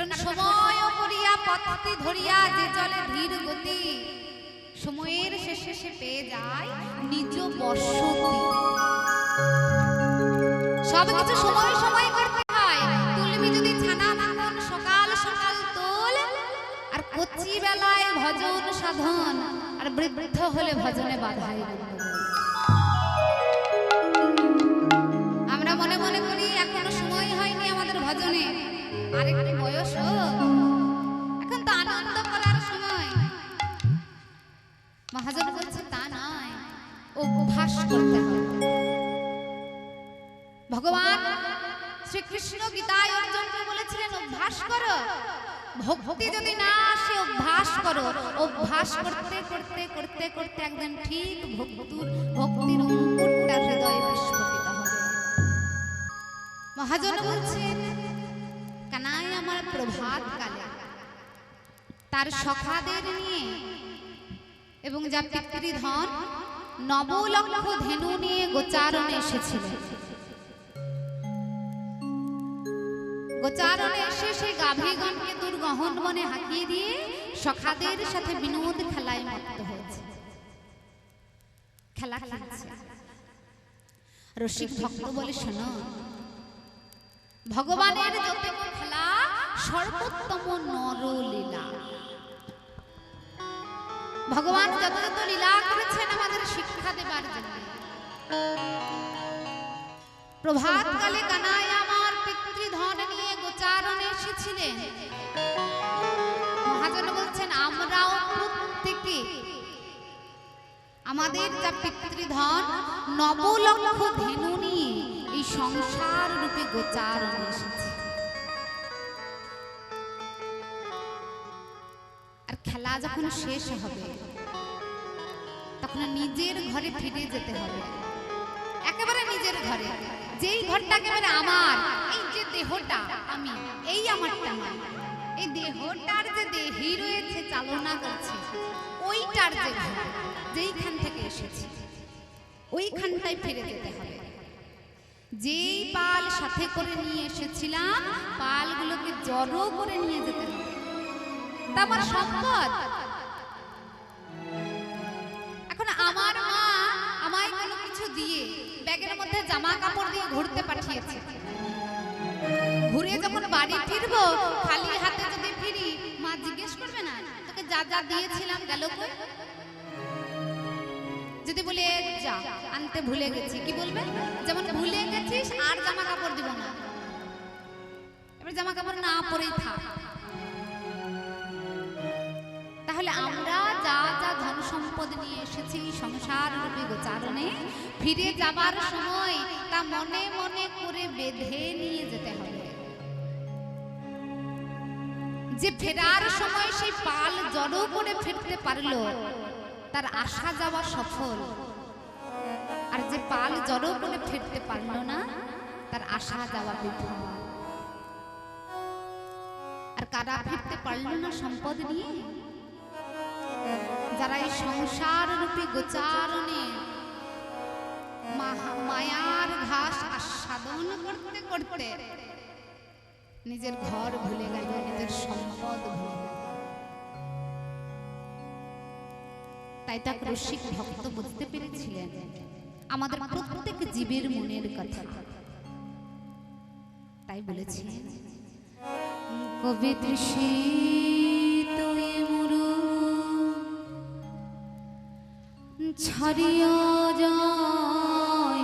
কারণ সময় করিয়া পথটি ধরিয়া যে চলে ধীর গতি, সময়ের শেষে সে পেয়ে যায় নিজ বসতি। সবকিছু সময় সময় করতে হয়। তুলবি যদি ছানা মাখন সকাল সকাল তোল, আর কচি বেলায় ভজন সাধন, আর বৃদ্ধ হলে ভজনে বাধাই। আমরা মনে মনে করি এখনো সময় হয়নি আমাদের ভজনে, আরেকটু বয়স হোক, এখন তো আনন্দ করার সময়। মহাজন বলছে তা নয়, অভ্যাস করতে হবে। ভগবান শ্রীকৃষ্ণ গীতায় অর্জুনকে বলেছিলেন অভ্যাস করো। ভক্তি যদি না আসে অভ্যাস করো। অভ্যাস করতে করতে করতে করতে একদিন ঠিক ভক্তির অঙ্কুরটা হৃদয়ে বিস্ফোরিত হবে। মহাজন বলছেন কানাই আমার প্রভাত কালে তার সখাদের নিয়ে এবং যা পিতৃধন 9 লক্ষ ধেনু নিয়ে গোচারণে এসেছিলেন। গোচারণে এসে সেই গাভীগণকে দুর্গহন বনে হাঁকিয়ে দিয়ে সখাদের সাথে বিনোদ খেলায় মত্ত হয়েছে, খেলা খেলছে। রসিক ভক্ত বলে শোনো, ভগবানের যত খেলা সর্বোত্তম নরলীলা। ভগবান যত যত লীলা করেছেন আমাদের শিক্ষা দেবার জন্য। প্রভাত কালে কানাই আমার পিতৃধন নিয়ে গোচারণে এসেছিলেন। মহাজন বলছেন আমরাও প্রত্যেকে আমাদের যা পিতৃধন 9 লক্ষ ধেনু নিয়ে এই সংসার রূপে গোচারণে এসেছি। আর খেলা যখন শেষ হবে তখন নিজের ঘরে ফিরে যেতে হবে, একেবারে নিজের ঘরে। যেই ঘরটা একেবারে আমার, এই যে দেহটা আমি, এই আমারটা নয়, এই দেহটার যে দেহি রয়েছে চালনা করছে, ওইটার যে ঘর, যেইখান থেকে এসেছি ওইখানটাই ফিরে যেতে হবে। যেই পাল সাথে করে নিয়ে এসেছিলাম পালগুলোকে জড়ো করে নিয়ে যেতে হবে। তা আমার সম্পদ। এখন আমার মা আমায় কোনো কিছু দিয়ে ব্যাগের মধ্যে জামা কাপড় দিয়ে ঘুরতে পাঠিয়েছে। ঘুরে যখন বাড়ি ফিরবো খালি হাতে যদি ফিরি, মা জিজ্ঞেস করবে না তোকে যা যা দিয়েছিলাম গেল কই? যদি বলে যা আনতে ভুলে গেছি, কি বলবে? যেমন ভুলে গেছিস আর জামা কাপড় দিব না, এবার জামা কাপড় না পরেই থাক। তাহলে আমরা যা যা ধন সম্পদ নিয়ে এসেছি সংসার রূপে গোচারণে, ফিরে যাবার সময় তা মনে মনে করে বেঁধে নিয়ে যেতে হবে। যে ফেরার সময় সেই পাল জড়ো করে ফিরতে পারলো তার আসা যাওয়া সফল, আর যে পাল জড়ো করে ফিরতে পারলো না তার আসা যাওয়া বিফল। আর কারা ফিরতে পারলো না সম্পদ নিয়ে? যারা এই সংসার রূপী গোচারণে মায়ার ঘাস আস্বাদন করতে করতে নিজের ঘর ভুলে গেল, নিজের সম্পদ ভুলে গেল। তাই তা রসিক ভক্ত বুঝতে পেরেছিলেন আমাদের প্রত্যেক জীবের মনের কথা। তাই বলেছিলেন কবি তৃষিত মরু ছাড়িয়া যায়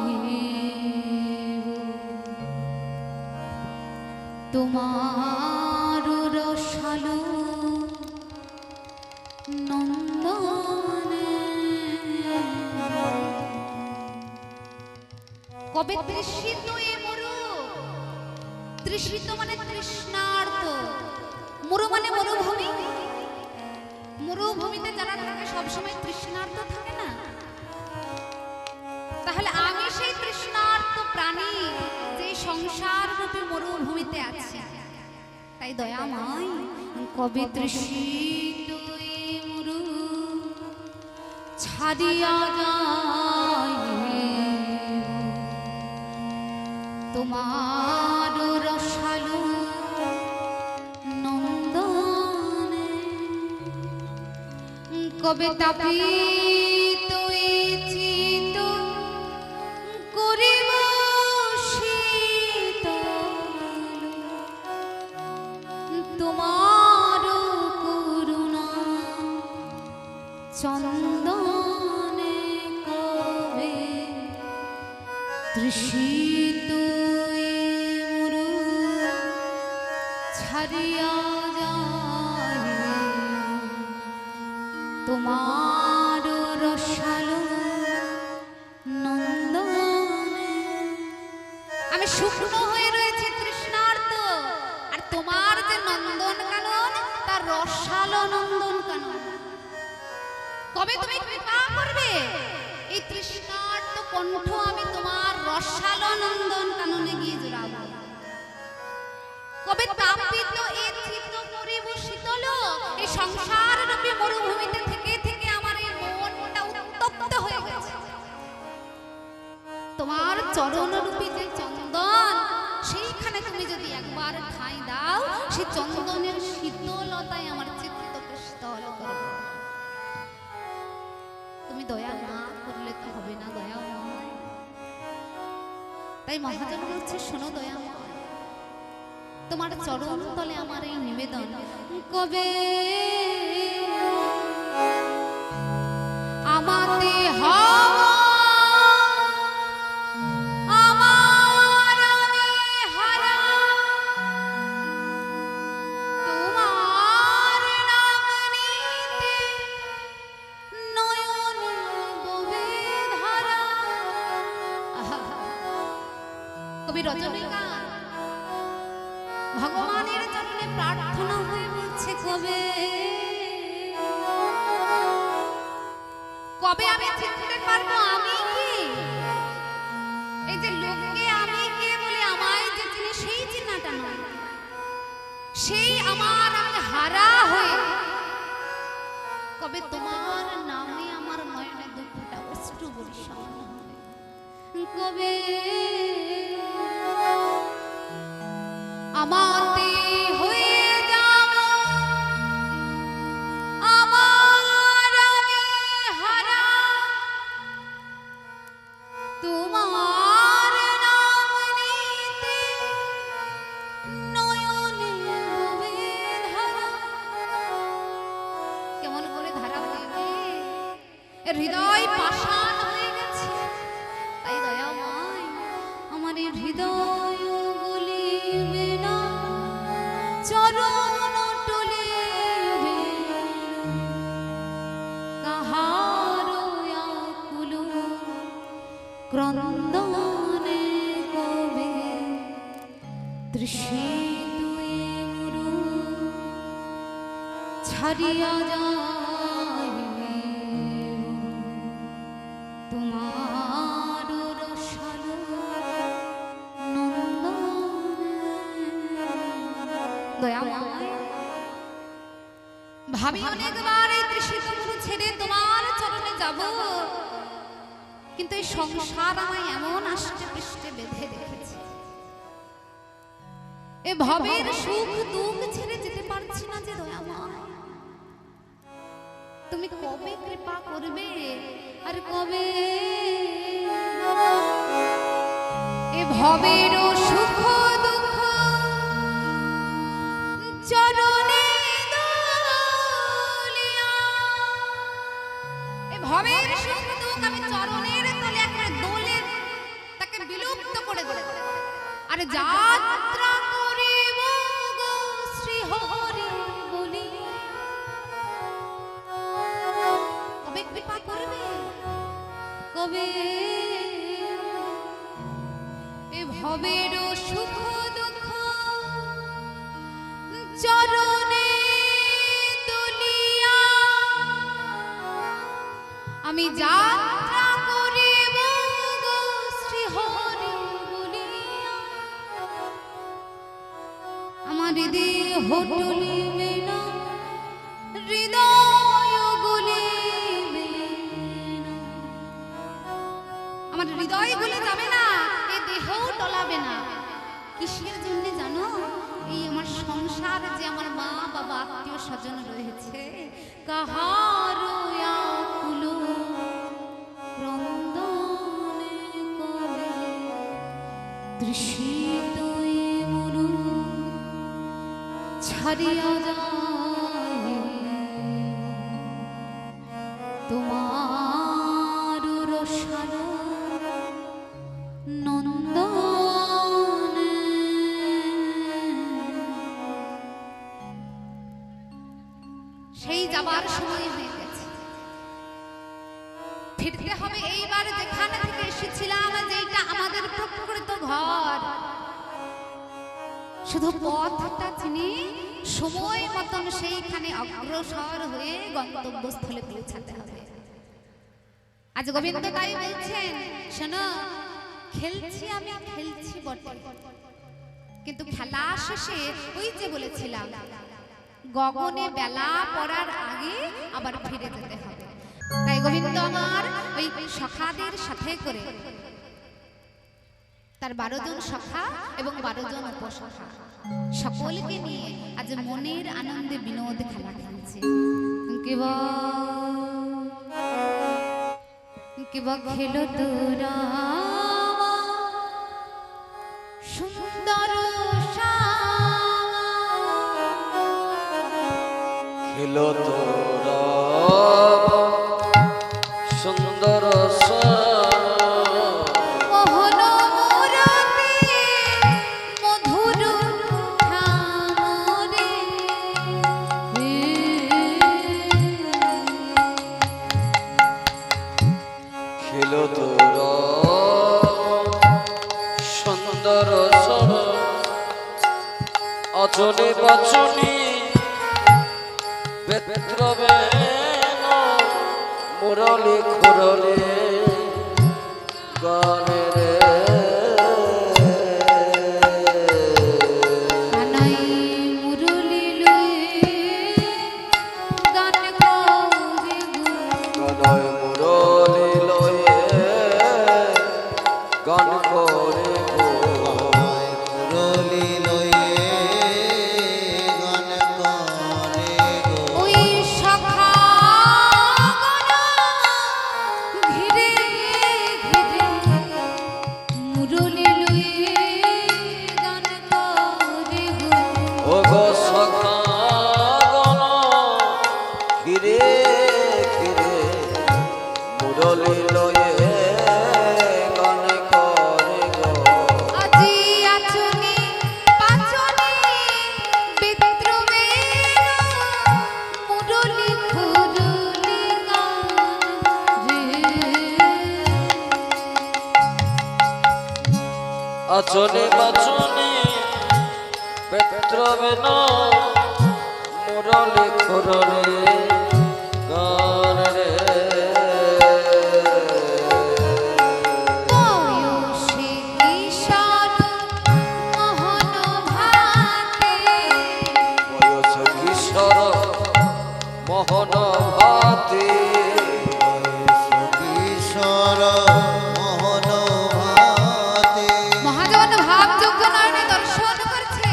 তোমার রসালো নন্দনে। কবে তৃষিত এ মরু, তৃষিত মানে তৃষ্ণার্ত, মরু মানে মরুভূমি। মরুভূমিতে যারা থাকে সবসময় তৃষ্ণার্ত থাকে না? তাহলে আমি সেই তৃষ্ণার্ত প্রাণী যে সংসার রূপে মরুভূমিতে আছে। তাই দয়াময় কবে তৃষিত মরু ছাড়িয়া যায় তোমার রসালো কবে তাপিত চিত করিব শীতল তোমার করুণা চন্দনে কবে তৃষিত মরু ছাড়িয়া তোমার রসালো নন্দনে। আমি শুকনো হয়ে রয়েছি তৃষ্ণার্ত, আর তোমার যে নন্দন কানন তার রসালো নন্দন কানন। কবে তুমি কৃপা করবে এই তৃষ্ণার্ত কণ্ঠ আমি তোমার রসালো নন্দন কাননে গিয়ে জোড়াবো? কবে তাপিত এ চিত্ত করিব শীতল, এই সংসার রূপী মরুভূমিতে থেকে থেকে আমার এই মনটা উত্তপ্ত হয়ে গেছে। তোমার চরণ রূপী যে চন্দন, সেইখানে তুমি যদি একবার ঠাঁই দাও, সেই চন্দনের শীতলতায় আমার চিত্তকে শীতল করবে। তুমি দয়া না করলে তো হবে না দয়াময়। তাই মহাজন বলছে, শোনো দয়াময়, তোমার চরণ তলে আমার এই নিবেদন। কবে আমাতে হওয়া আমার আমি হারা, তোমার নাম নিতে নয়ন ববে ধারা। কবি রজনীকান্ত ভগবানের চরণে প্রার্থনা হয়ে বলছে, কবে কবে আমি চিনতে পারবো আমি কি? এই যে লোককে আমি কে বলে আমায় যে চিনে সেই চিহ্নটা নয়, সেই আমার আমি হারা হয়ে কবে তোমার নামে আমার নয়নে দুঃখটা অশ্রু বর্ষণ হবে। কবে আমাতে হয়ে যাব আমার আমি হারা, তোমার নাম নিতে নয়নে ববে ধারা। কেমন করে ধারা হইবে? হৃদয় পাষাণ হয়ে গেছে। তাই দয়াময় আমার হৃদয় গলিবে না, চরণ টলিবে কাহার আকুল ক্রন্দনে। কবে তৃষিত মরু ছাড়িয়া যায় তোমার রসালো দয়াময়। ভাবি অনেকবার এই তৃষিত মরু ছেড়ে তোমার চরণে যাব, কিন্তু এই সংসার আমায় এমন আষ্টে পৃষ্ঠে বেঁধে রেখেছে, এ ভবের সুখ দুঃখ ছেড়ে যেতে পারছি না যে দয়াময়। তুমি কবে কৃপা করবে, আর কবে এ ভবের সুখ দুঃখ চরণে দলিয়া, এ ভবের সুখ দুঃখ আমি চরণের তলে একবারে দোলে তাকে বিলুপ্ত করে দেব। আর যাত্রা করিব গো শ্রী হরি বলি, কবে কৃপা করবে? কবে এ ভবের সুখ দুঃখ চরণে তুলিয়া আমি যাত্রা করিব গো শ্রী হরি বলিয়া। আমার দেহ টলিবে না, হৃদয় গলিবে না, আমার হৃদয় গলে যাবে না, এই দেহও টলাবে না। কিসের জন্য জানো? এই আমার সংসার যে আমার মা বাবা আত্মীয় স্বজন রয়েছে, কাহার তৃষিত মরু ছাড়িয়া যায় তোমার রসাল নন্দনে। সেই যাবার সময় হয়ে গেছে, ফিরতে হবে এইবার যেখানে থেকে এসেছিলাম, যেটা আমাদের প্রকৃত ঘর। শুধু পথটা চিনি সময় মতন সেইখানে অগ্রসর হয়ে গন্তব্যস্থলে পৌঁছাতে হবে। আজ গোবিন্দ তাই বলছেন, শোনো, খেলছি আমি, খেলছি বটে, কিন্তু খেলা শেষে ওই যে বলেছিলাম গগনে বেলা পড়ার আগে আবার ফিরে যেতে হবে। তাই গোবিন্দ আমার ওই সখাদের সাথে করে তার 12 জন সখা এবং 12 জন উপসখা সকলকে নিয়ে আজ মনের আনন্দে বিনোদ খেলা খেলছে। কেবা খেলো তোরা সুন্দর খেলো তোরা সুন্দর মোহন মুরতি মধুর ধামরে। খেলো তোরা সুন্দর অচলে বাচনি বেত্রবে মুরলি খুরলে গানে রে কানাই মুরলি লয়ে গান করে গানয় মুরলি লয়ে গান করে মুরলি লয়ে গান করে গো। ওই সখা ঘিরে ঘিরে মুরলি লয়ে গান করে গো। ও গো সখা গণ ঘিরে ঘিরে মুরলি লয়ে গান করে গো। আজি আচনি পাচনি বিদ্রোহে মুরলি খুরলি গান রে। আচনে বাচনে পেত্রবেন মুরলি খুরলে গান রে বয়সে কিশোর মোহন ভাতে। বয়স কিশোর মোহন ভাতে কিশোর মোহন ভাতে। মহাজন ভাবযোগ্য নয়নে দর্শন করছে।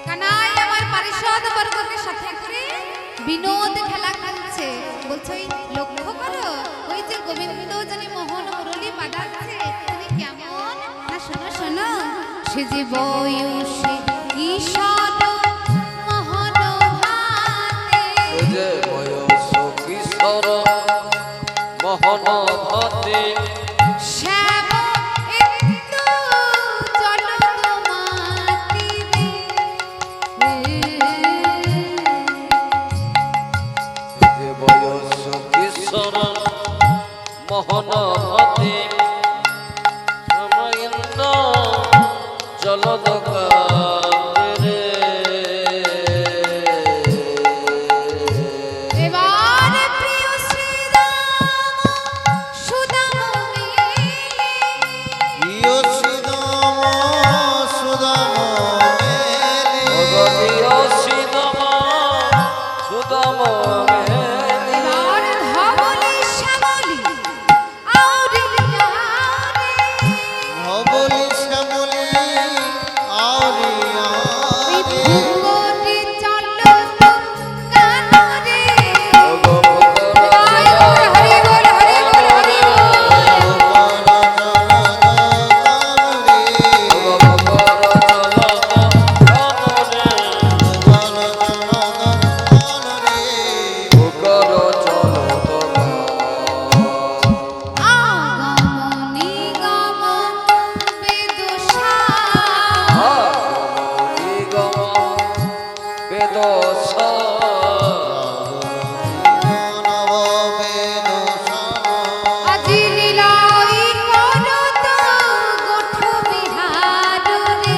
কানাই আমার পারিষদ বর্গকে সাথে করে বিনোদ খেলা খেলছে। বলছে ওই লক্ষ্য করো, ওই যে গোবিন্দ জানি মোহন মুরলি বাজাচ্ছে, তুমি কেমন না, শোনো শোনো, সে যে বয়সে ঈশান মোহন ভাতে। যে বয়স কিশোর মোহন ভাতে শ্যাম একটু জলদ মাটিতে। যে বয়স কিশোর মোহন ভাতে সময়েন্দ্র জলদ কান্তে রে এবার প্রিয় শ্রীরাম সুদাম মিলে প্রিয় শ্রীদাম সুদাম মেলে। ভগবীয় শ্রীদাম সুদাম মেলে এবার ধবলি শ্যামলি আর বেদ আজি লীলাই করত গোঠ বিহার রে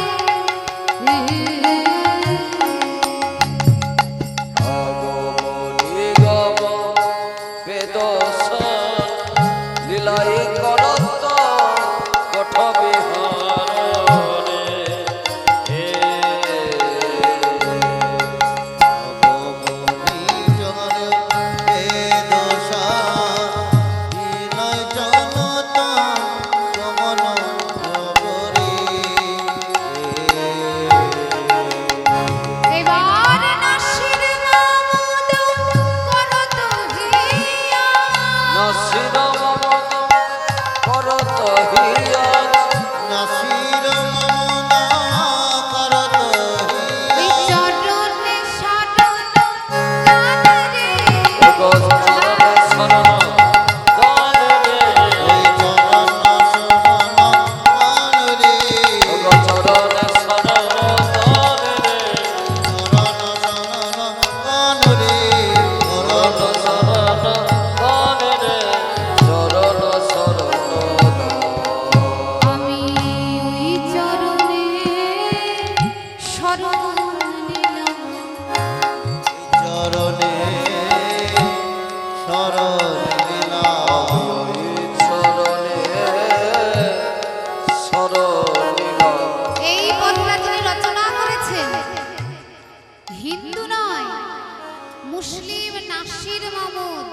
নিগম বেদ লীলাই করত কঠ বিহারে এবার নাসির মামুদ করত হিয়া নাসির মামুদ করত হিয়া এই চরণে শরণ গান রে চরণে শরণ দান রে চরণে শরণ দান রে চরণ শরণ দান রে চরণ শরণ দান। আমি ওই চরণে শরণ নিলাম চরণে শরণ নিলাম চরণে শরণ নিলাম। এই পদটা যিনি রচনা করেছেন হিন্দু নয় মুসলিম নাসির মামুদ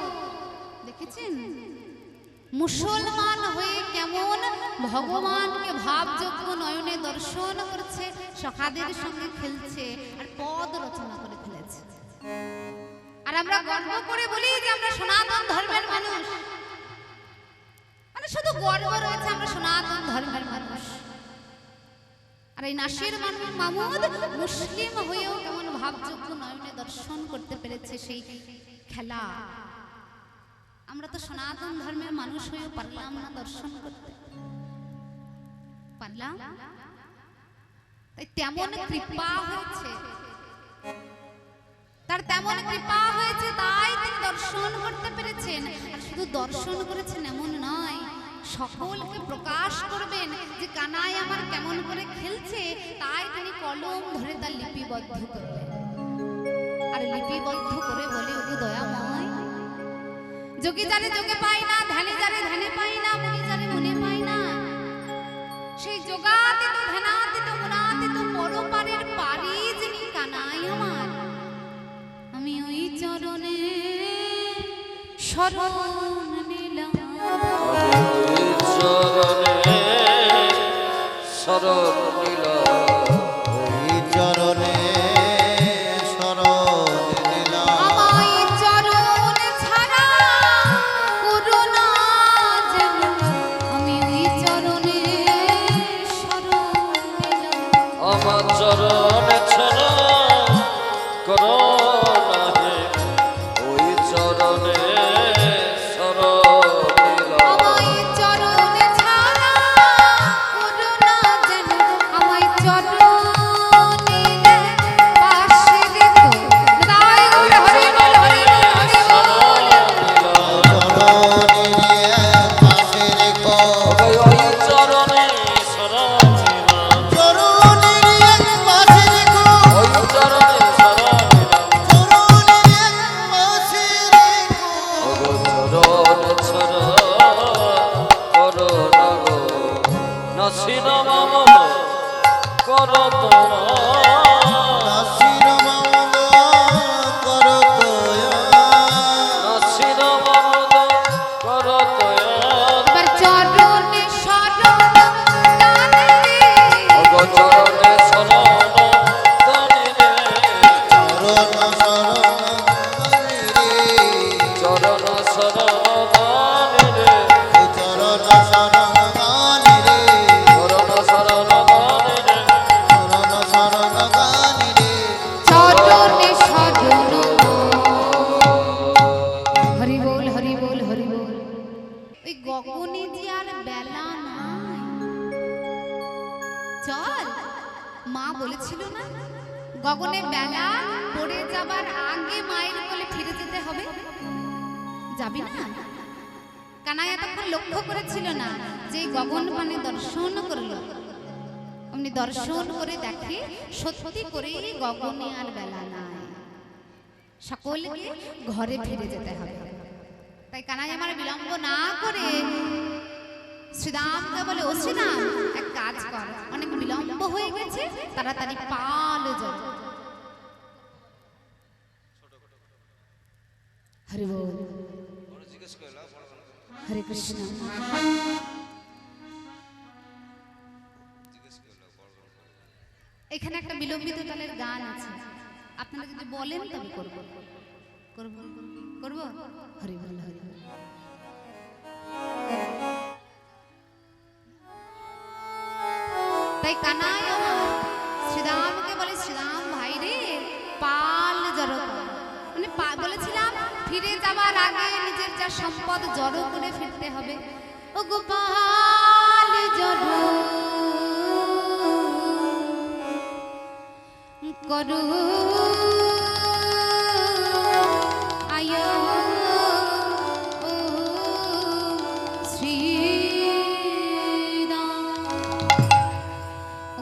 দেখেছেন মুসলমান হয়ে কেমন ভগবানকে ভাবযোগ্য নয়নে দর্শন করছে সখাদের সঙ্গে খেলছে আর পদ রচনা করে ফেলেছে আর আমরা গর্ব করে বলি যে আমরা সনাতন ধর্মের মানুষ মানে শুধু গর্ব রয়েছে আমরা সনাতন ধর্মের মানুষ আর এই নাসির মামুদ মুসলিম হয়েও কেমন ভাবযোগ্য নয়নে দর্শন করতে পেরেছে সেই খেলা আমরা তো সনাতন ধর্মের মানুষ হয়েও পারলাম না দর্শন করতে পারলাম তাই তেমন কৃপা হয়েছে তার তেমন কৃপা হয়েছে তাই তিনি দর্শন করতে পেরেছেন আর শুধু দর্শন করেছেন এমন নয় সকলকে প্রকাশ করবেন যে কানাই আমার কেমন করে খেলছে তাই তিনি কলম ধরে তার লিপিবদ্ধ করলেন আর লিপিবদ্ধ করে বলে ওগো দয়াময় যোগী যারে যোগে পাই না ধ্যানে যারে ধ্যানে পাই না মনে যারে মনে পাই না সেই যোগাতীত ধ্যানাতীত গুণাতীত পরপারের পারি যিনি কানাই আমার আমি ওই চরণে শরণ নিলাম চরণে শরণ নিলাম। চরণে শরণ নিলাম আমায় চরণ ছাড়া করুণা যেন আমি ওই চরণে শরণ নিলাম আমার চরণ ছাড়া করো নাহি ওই চরণে শরণ নিলাম। আমায় চরণ ছাড়া করুণা যেন আমায় চরণে পাশে রেখো দাই ওই হরি বল হরি বল হরি বল চরণে পাশে রেখো ওই চরণে শরণ নিলাম। চরণের পাশে রেখো ওই চরণে শরণ নিলাম। চরণের পাশে রেখো ওগো চরণ ছাড়া করো না গো নাসির মামুদ করো তোমার নাসির মামুদ করো দয়া নাসির মামুদ করো দয়া। এবার চরণে শরণ দানে ওগো চরণে শরণ দানি রে চরণ শরণ রে চরণ শরণ দানি রে চরণ শরণ গানি রে চরণ শরণ দানি রে চরণ শরণ গানি রে চরণে শরণ হরি বল হরি বল হরি বল ওই গগনে যে আর বেলা নাই চল মা বলেছিল না গগনে বেলা যাবার আগে মায়ের কোলে ফিরে যেতে হবে? যাবি না? কানাই এতক্ষণ লক্ষ্য করেছিল না যে গগন পানে দর্শন করলো, অমনি দর্শন করে দেখে সত্যি করে গগনে আর বেলা নাই, সকলকে ঘরে ফিরে যেতে হবে। তাই কানাই আমার বিলম্ব না করে শ্রীরামকে বলে, ও শ্রীরাম এক কাজ কর, অনেক বিলম্ব হয়ে গেছে, তাড়াতাড়ি পাল জল। হরি বল, হরে কৃষ্ণ। এখানে একটা বিলম্বিত তালের গান আছে, আপনারা যদি বলেন তবে করব করব করব। হরি বল, হরি বল। তাই কানাই আমার শ্রীরামকে বলে, শ্রীরাম ভাই রে পাল জড়ো কর। মানে বলেছিলাম ফিরে যাবার আগে নিজের যা সম্পদ জড়ো করে ফিরতে হবে। ও গোপাল জড়ো করো আয় ও শ্রীরাম।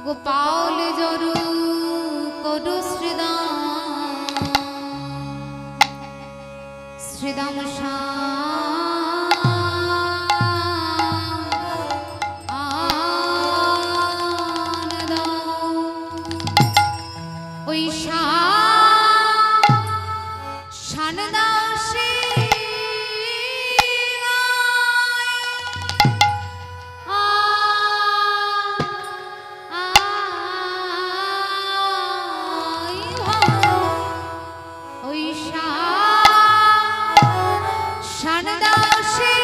গোপাল জড়ো করো শ্রীরাম, শ্রীরাম ওই শানদাসে ওই শানদাসে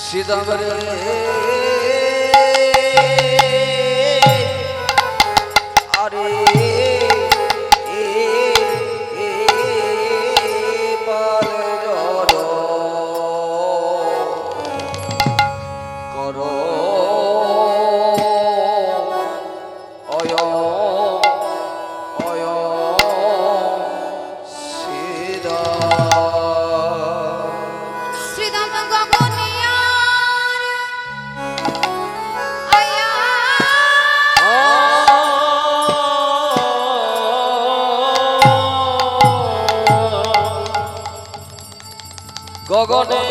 সিদামরে আরে পাল জড়ো করো অয় অয় সিদা। শ্রীরাম গগনিয়ার আয়া গগনে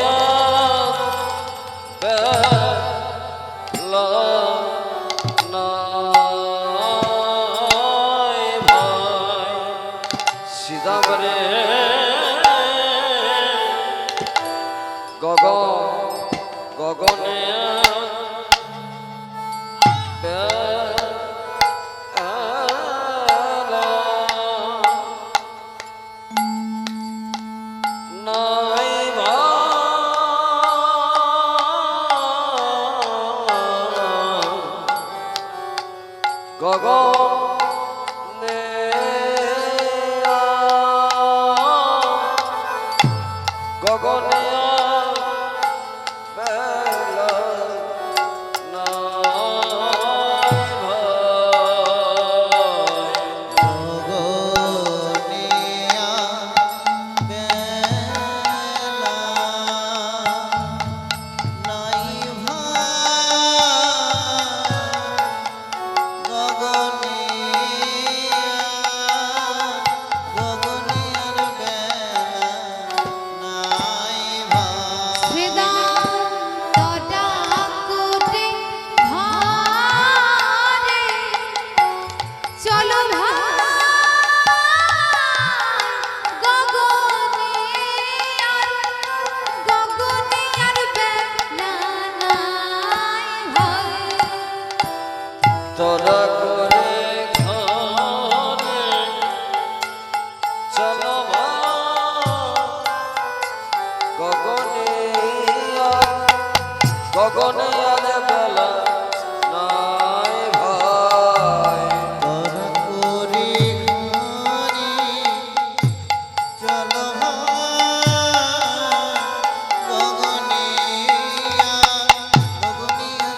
বেলা নাই ভাই সিদামরে গগনে বেলা নাই গগনে গগনে বেলা নাই গগনিয়া বেলা নাই গগনিয়ার বেলা নাই শ্রীরাম তডাকুটে ঘরে চলো ভাই গগনিয়ার বেলা নাই ভাই। তোরা করে ঘরে চলো গগনে গগনে বেলা নাই ভাই। তোরা করি ঘরে চলো গগনিয়া গগনিয়ার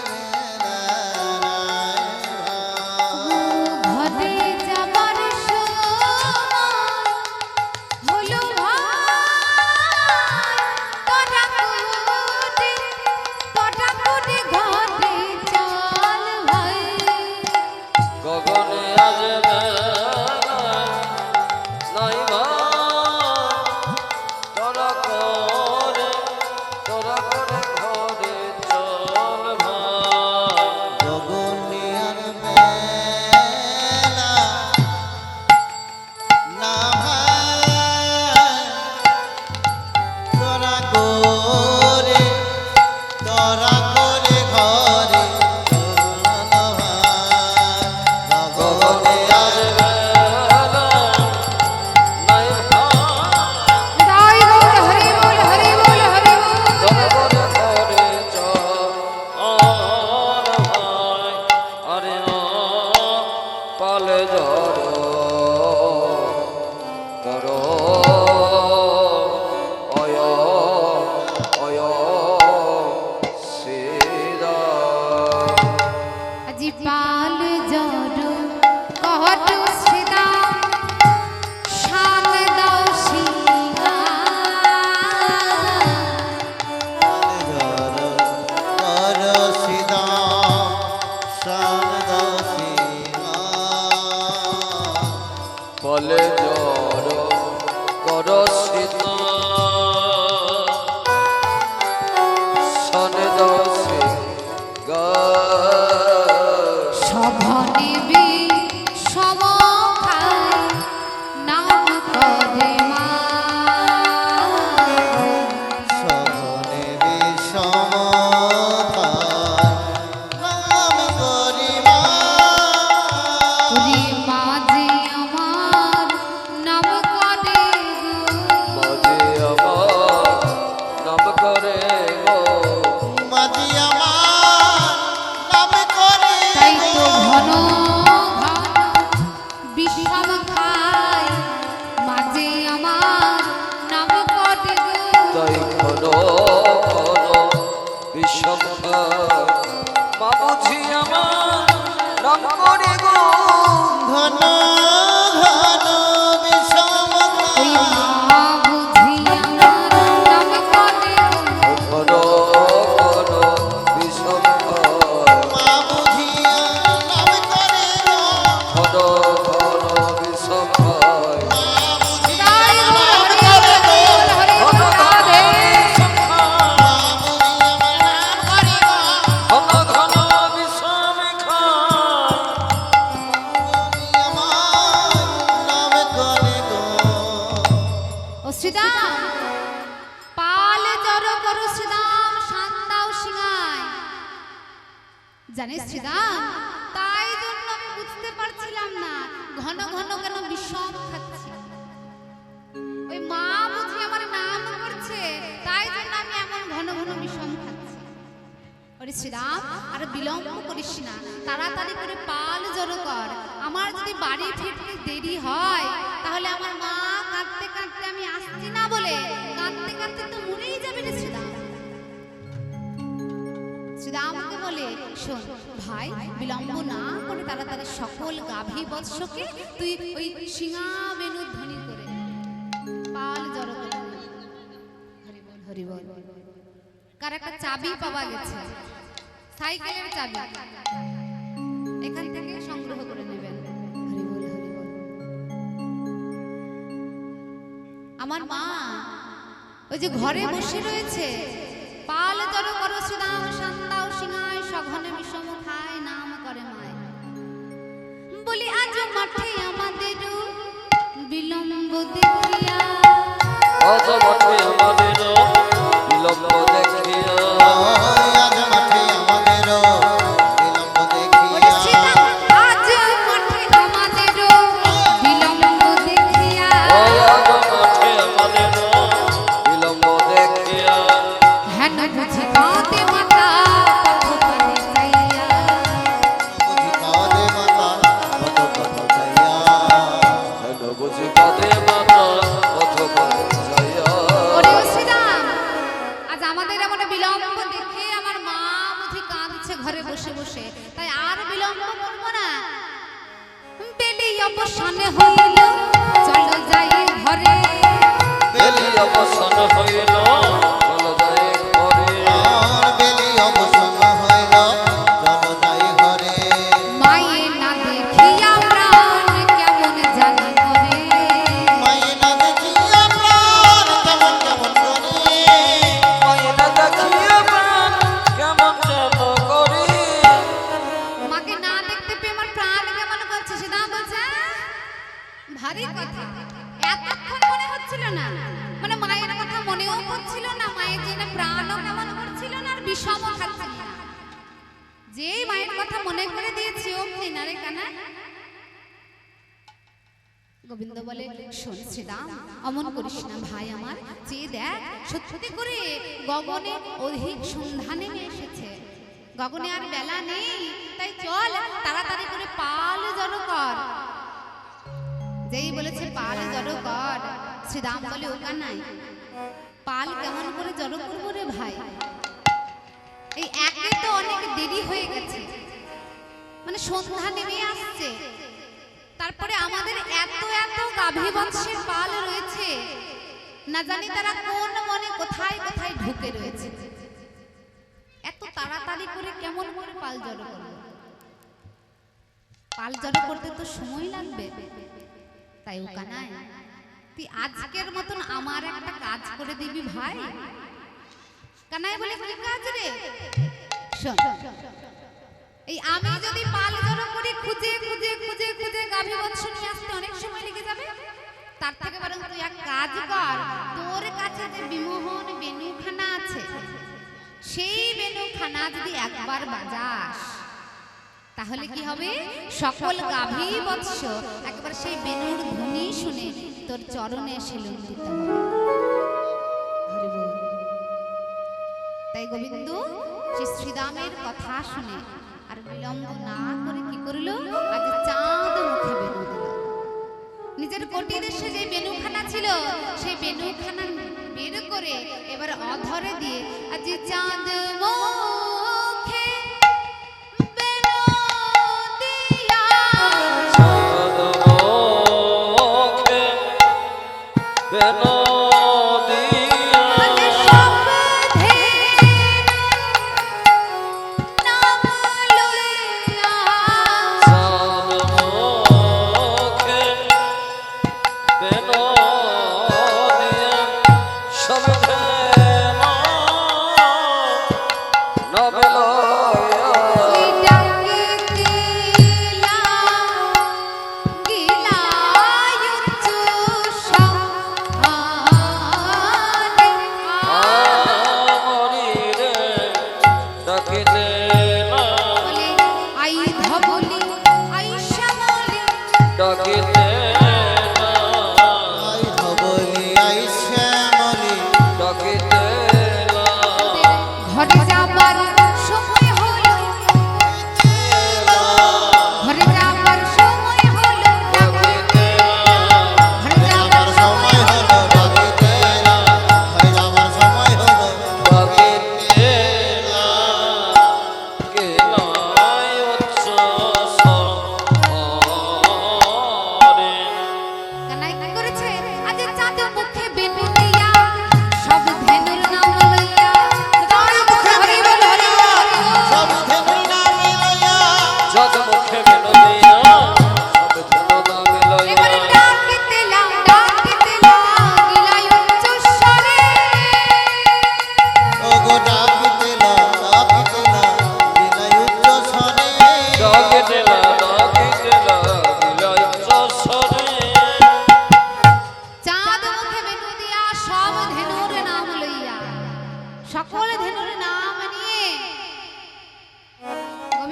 জানিস শ্রীদাম, তাই জন্য আমি বুঝতে পারছিলাম না ঘন ঘন কেন বিষম খাচ্ছি। ওই মা বুঝি আমার নাম করছে, তাই জন্য আমি এমন ঘন ঘন বিষম খাচ্ছি। ওরে শ্রীরাম, আর বিলম্ব করিস না, তাড়াতাড়ি করে পাল জড়ো কর। আমার যদি বাড়ি ফিরতে দেরি হয় তাহলে আমার মা কাঁদতে কাঁদতে আমি আসছি না বলে কাঁদতে কাঁদতে তো মরেই যাবে রে শ্রীরাম। শ্রীরামকে বলে, শোন ভাই, বিলম্ব না করে তাড়াতাড়ি সকল গাভী বৎসকে তুই ওই সিংহা বেনু ধ্বনি করে পাল জড়ো করে। হরি বল, হরি বল। কার একটা চাবি পাওয়া গেছে, সাইকেলের চাবি, এখান থেকে সংগ্রহ করে নেবেন। হরি বল, হরি বল। আমার মা ওই যে ঘরে বসে রয়েছে, পাল জড়ো করো শ্রীরাম, শান্তাও সিংহায় সঘনে বিষম খায়, নাম করে মায়। বলি আজ মাঠে আমাদের বিলম্ব দেখিয়া, আজ মাঠে আমাদের বিলম্ব দেখিয়া, আজ মাঠে আমাদের বিলম্ব ওরে দেখিয়া, শ্রীরাম, আজ মাঠে আমাদের বিলম্ব দেখিয়া, আজ মাঠে আমাদের বিলম্ব দেখিয়া, হেন বুঝি কাঁদে মাতা পথ চাইয়া, বুঝি কাঁদে মাতা পথ চাইয়া, হেন বুঝি কাঁদে মাতা পথ চাইয়া। ওরে শ্রীরাম, আজ আমাদের এমন বিলম্ব দেখে আমার মা বুঝি কাঁদছে ঘরে বসে বসে, তাই আর বিলম্ব করবো না। বেলি অবসানে হইল, চলো যাই ঘরে। বেলি অবসান হইল, চলো যাই ঘরে। আর বেলি অবসান হইল, চলো যাই ঘরে। মায়ে না দেখিয়া প্রাণ কেমন জানি করে, মায়ে না দেখিয়া প্রাণ কেমন কেমন করে, মায়েরা দেখিয়া প্রাণ কেমন যেন করি। মাকে না দেখতে পেয়ে আমার প্রাণ কেমন করছে। সেটা বলছে ভারী কথা, এতক্ষণ মনে হচ্ছিল না, মানে মায়ের কথা মনেও পড়ছিল না, মায়ের জন্য প্রাণও কেমন করছিল না, আর বিষমও খাচ্ছিল না। যেই মায়ের কথা মনে করে দিয়েছি অমনি না রে কানা। গোবিন্দ বলে, শোন শ্রীরাম, অমন করিস না ভাই আমার, চেয়ে দেখ সত্যি করে গগনে অধিক সন্ধ্যা নেমে এসেছে, গগনে আর বেলা নেই, তাই চল তাড়াতাড়ি করে পাল জড়ো কর। যেই বলেছে পাল জড়ো কর, শ্রীরাম বলে, ও কানাই, পাল কেমন করে জড়ো করবো রে ভাই? এই একে তো অনেক দেরি হয়ে গেছে, মানে সন্ধ্যা নেমে আসছে, তারপরে আমাদের এত এত গাভী বৎসের পাল রয়েছে, না জানি তারা কোন মনে কোথায় কোথায় ঢুকে রয়েছে। এত তাড়াতাড়ি করে কেমন করে পাল জড়ো করবো? পাল জড়ো করতে তো সময় লাগবে। তাই ও কানাই, তুই আজকের মতন আমার একটা কাজ করে দিবি ভাই। কানাই বলে, কি কাজ রে? শোন, এই আমি যদি পাল জড়ো করি, খুঁজে খুঁজে খুঁজে খুঁজে গাভী বৎস নিয়ে আসতে অনেক সময় লেগে যাবে, তার থেকে বরং তুই এক কাজ কর, তোর কাছে যে বিমোহন বেনুখানা আছে, সেই বেনুখানা যদি একবার বাজাস, তাহলে কি হবে? সকল গাভী বৎস একবার সেই বেনুর ধ্বনি শুনে তোর চরণে এসে লুণ্ঠিত হবে। হরি বল। তাই গোবিন্দ শ্রী শ্রীরামের কথা শুনে আর বিলম্ব না করে কি করল? আজ চাঁদ মুখে বেনু দিল। নিজের কোটির দেশে যে বেনুখানা ছিল, সেই বেনুখানা বের করে এবার অধরে দিয়ে আজ চাঁদ মুখে বেনু দিয়া, চাঁদ মুখে বেনু দিয়া, আজ শব্দে নাম লইয়া, চাঁদ মুখে বেনু দিয়া, শব্দে নাম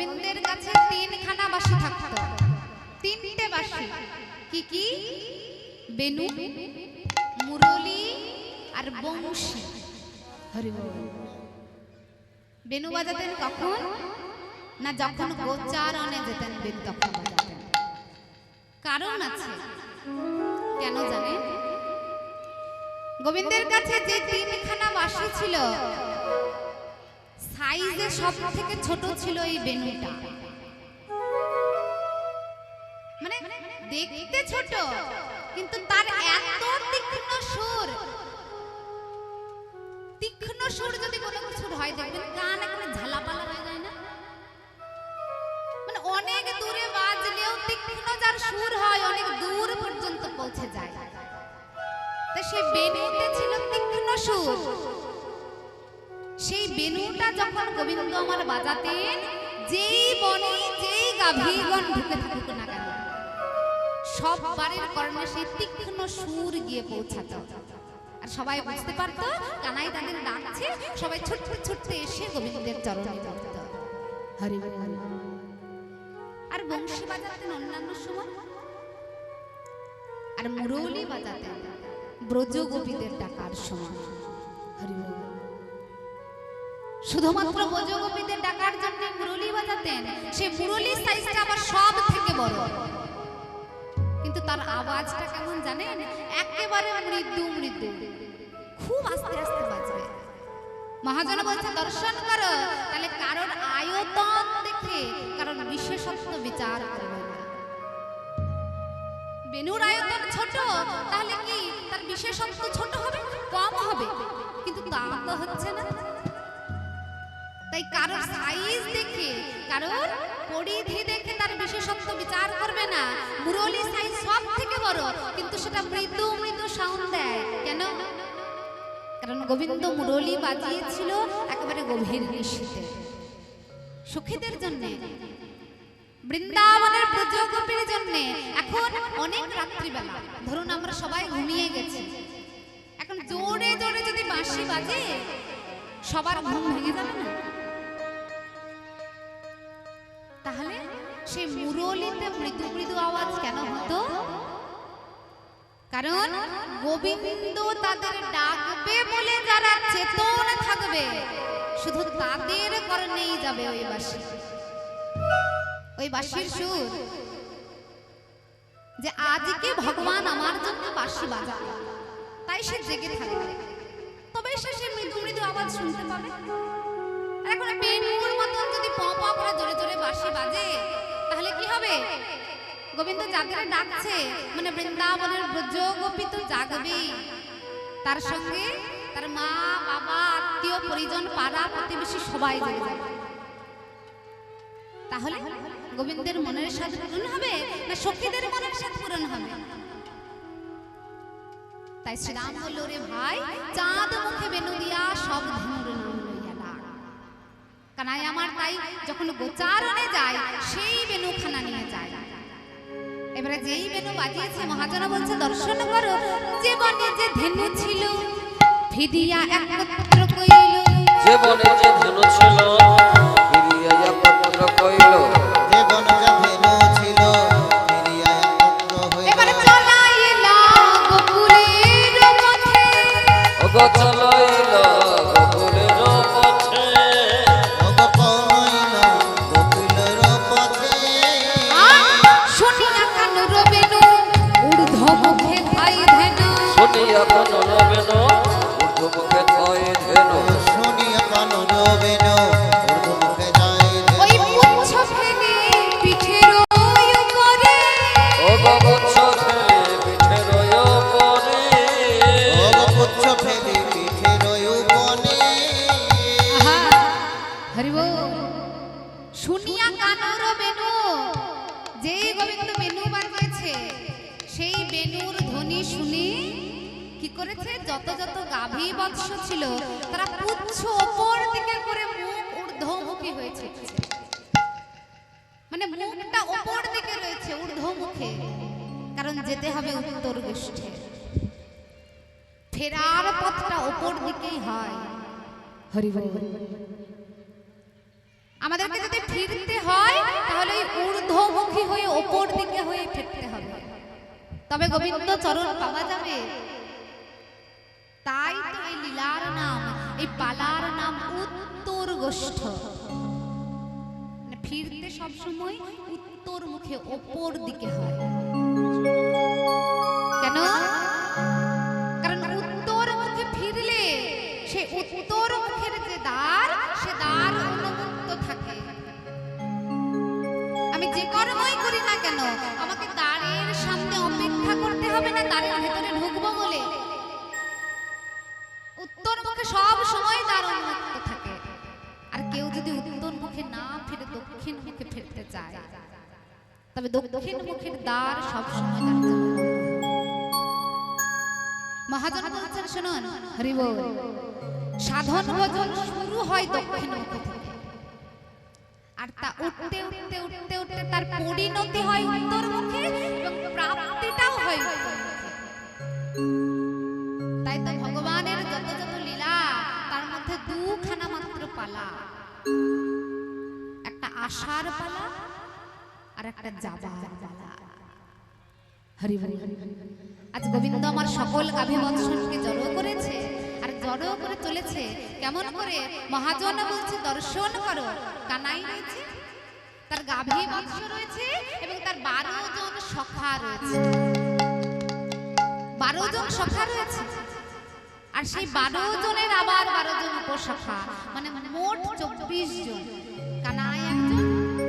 গোবিন্দের কাছে তিনখানা বাঁশি থাকতো, তিনটে বাঁশি। কি কি? বেনু, মুরলি আর বংশী। হরি বল। বেনু বাজাতেন কখন? না যখন গোচারণে যেতেন বেনু তখন বাজাতেন। কারণ আছে, কেন জানেন? গোবিন্দের কাছে যে তিনখানা বাঁশি ছিল, সাইজে সব থেকে ছোট ছিল এই বেনুটা। মানে দেখতে ছোট, কিন্তু তার এত তীক্ষ্ণ সুর। তীক্ষ্ণ সুর যদি কোনো কিছুর হয়, দেখবেন কান এখানে ঝালাপালা হয়ে যায় না? মানে অনেক দূরে বাজলেও তীক্ষ্ণ যার সুর হয়, অনেক দূর পর্যন্ত পৌঁছে যায়। তা সেই বেনুতে ছিল তীক্ষ্ণ সুর। সেই বেনুটা যখন গোবিন্দ আমার বাজাতেন, যেই বনে যেই গাভীগণ ঢুকে থাকুক না কেন, সব বাড়ির কর্ণে সেই তীক্ষ্ণ সুর গিয়ে পৌঁছাতো। আর সবাই বুঝতে পারতো কানাই তাদের ডাকছে, সবাই ছুটতে ছুটতে এসে গোবিন্দের চরণে পড়ত। হরি বল। আর বংশী বাজাতেন অন্যান্য সময়, আর মুরলি বাজাতেন ব্রজ গোপীদের ডাকার সময়। হরি বল। শুধুমাত্র ব্রজ গোপীদের ডাকার জন্য মুরলি বাজাতেন। সেই মুরলির সাইজটা আবার সব থেকে বড়, কিন্তু তার আওয়াজটা কেমন জানেন? একেবারে মৃদু মৃদু, খুব আস্তে আস্তে বাজবে। মহাজন বলছে দর্শন করো, তাহলে কারোর আয়তন দেখে কারণ বিশেষত্ব বিচার করবে না। বেনুর আয়তন ছোট, তাহলে কি তার বিশেষত্ব ছোট হবে, কম হবে? কিন্তু তা তো হচ্ছে না। তাই কারোর সাইজ দেখে, কারোর পরিধি দেখে তার বিশেষত্ব বিচার করবে না। মুরলি সাইজ সব থেকে বড়, কিন্তু সেটা মৃদু মৃদু সাউন্ড দেয়। কেন? কারণ গোবিন্দ মুরলি বাজিয়েছিল একেবারে গভীর নিশীথে, সখীদের জন্য, বৃন্দাবনের ব্রজ গোপীর জন্য। এখন অনেক রাত্রিবেলা, ধরুন আমরা সবাই ঘুমিয়ে গেছি, এখন জোরে জোরে যদি বাঁশি বাজে, সবার ঘুম ভেঙে যাবে না? তাহলে সেই মুরলিতে মৃদু মৃদু আওয়াজ কেন হতো? কারণ গোবিন্দ তাদের ডাকবে বলে যারা চেতন থাকবে, শুধু তাদের কর্ণেই যাবে ওই বাঁশি, ওই বাঁশির সুর। যে আজকে ভগবান আমার জন্য বাঁশি বাজাবে, তাই সে জেগে থাকবে, তবে সে মৃদু মৃদু আওয়াজ শুনতে পাবে। এখন বেনুর মতন যদি প প করে জোরে জোরে বাঁশি বাজে, তাহলে কি হবে? গোবিন্দ যাদের ডাকছে, মানে বৃন্দাবনের ব্রজ গোপী তো জাগবেই, তার সঙ্গে তার মা বাবা আত্মীয় পরিজন পাড়া প্রতিবেশী সবাই জেগে যাবে। তাহলে গোবিন্দের মনের স্বাদ পূরণ হবে না সখীদের মনের স্বাদ পূরণ হবে? তাই শ্রীরাম বলল, রে ভাই, চাঁদ মুখে বেনু দিয়া সব ধনুর নাম লইয়া ডাক। কানাই আমার তাই যখন গোচারণে যায়, সেই বেনুখানা নিয়ে যায়। এবারে যেই বেনু বাজিয়েছে, মহাজন বলছে দর্শন করো, যে বনে যে ধেনু ছিল ফিরিয়া একত্র কইল। যে বনে যে ধেনু ছিল ফিরিয়া একত্র কইল। যে বনে যে ধেনু ছিল ফিরিয়া একত্র হইল। এবারে চলাইলা গোকুলের পথে, ওগো চলাইলা গোকুলের পথে। ওগো চলাইলা গোকুলের পথে। শুনিয়া কানুর বেনু ঊর্ধ্ব মুখে থাই ধেনু। শুনিয়া কানুর বেনু ঊর্ধ্ব মুখে থাই ধেনু। শুনিয়া কানুর বেনু ঊর্ধ্ব মুখে যায় ধেনু। ওই পুচ্ছ ফেলে পিঠের উপরে, ওগো পুচ্ছ ফেলে পিঠের উপরে। ওগো পুচ্ছ ফেলে পিঠের উপরে। হরি বল। শুনিয়া কানুর বেনু, যেই গোবিন্দ বেনু বাজিয়েছে, সেই বেনুর ধ্বনি শুনে কি করেছে? যত যত গাভী বৎস ছিল, তারা পুচ্ছ ওপর দিকে করে মুখ ঊর্ধ্বমুখী হয়েছে। মানে মুখটা ওপর দিকে রয়েছে, ঊর্ধ্বমুখে, কারণ যেতে হবে উত্তর গোষ্ঠে। ফেরার পথটা ওপর দিকেই হয়। হরি বল। আমাদেরকে যদি ফিরতে হয়, অধোমুখী হয়ে ওপর দিকে হয়ে ফিরতে হবে, তবে গোবিন্দ চরণ পাওয়া যাবে। তাই তো এই লীলার নাম, এই পালার নাম উত্তর গোষ্ঠ। মানে ফিরতে সবসময় উত্তর মুখে ওপর দিকে হয়। কেন? কারণ উত্তর মুখে ফিরলে সে উত্তর মুখের যে দ্বার, সে দ্বার উন্মুক্ত থাকে। আমি যে কর্মই করি না কেন, আমাকে দ্বারের সামনে অপেক্ষা করতে হবে না দ্বারের ভেতরে ঢুকবো বলে। উত্তর মুখে সব সময় দ্বার উন্মুক্ত থাকে। আর কেউ যদি উত্তর মুখে না ফিরে দক্ষিণ মুখে ফিরতে চায়, তবে দক্ষিণ মুখের দ্বার সব সময় তার জন্য বন্ধ। মহাজন বলছেন শুনুন, হরি বল। সাধন ভজন শুরু হয় দক্ষিণ মুখ থেকে, আর তা উঠতে উঠতে উঠতে উঠতে তার পরিণতি হয় উত্তর মুখে, এবং প্রাপ্তিটাও হয় উত্তর মুখে। তাই তো ভগবানের যত যত লীলা, তার মধ্যে দুখানা মাত্র পালা, একটা আসার পালা আর একটা যাবার পালা। হরি বল। আজ গোবিন্দ আমার সকল গাভী বৎসনকে জড়ো করেছে, আর জড়ো করে চলেছে কেমন করে? মহাজন বলছে দর্শন করো। কানাই রয়েছে, তার গাভী বৎস রয়েছে, এবং তার 12 জন সখা রয়েছে। 12 জন সখা রয়েছে, আর সেই 12 জনের আবার 12 জন উপসখা, মানে মোট 24 জন। কানাই একজন,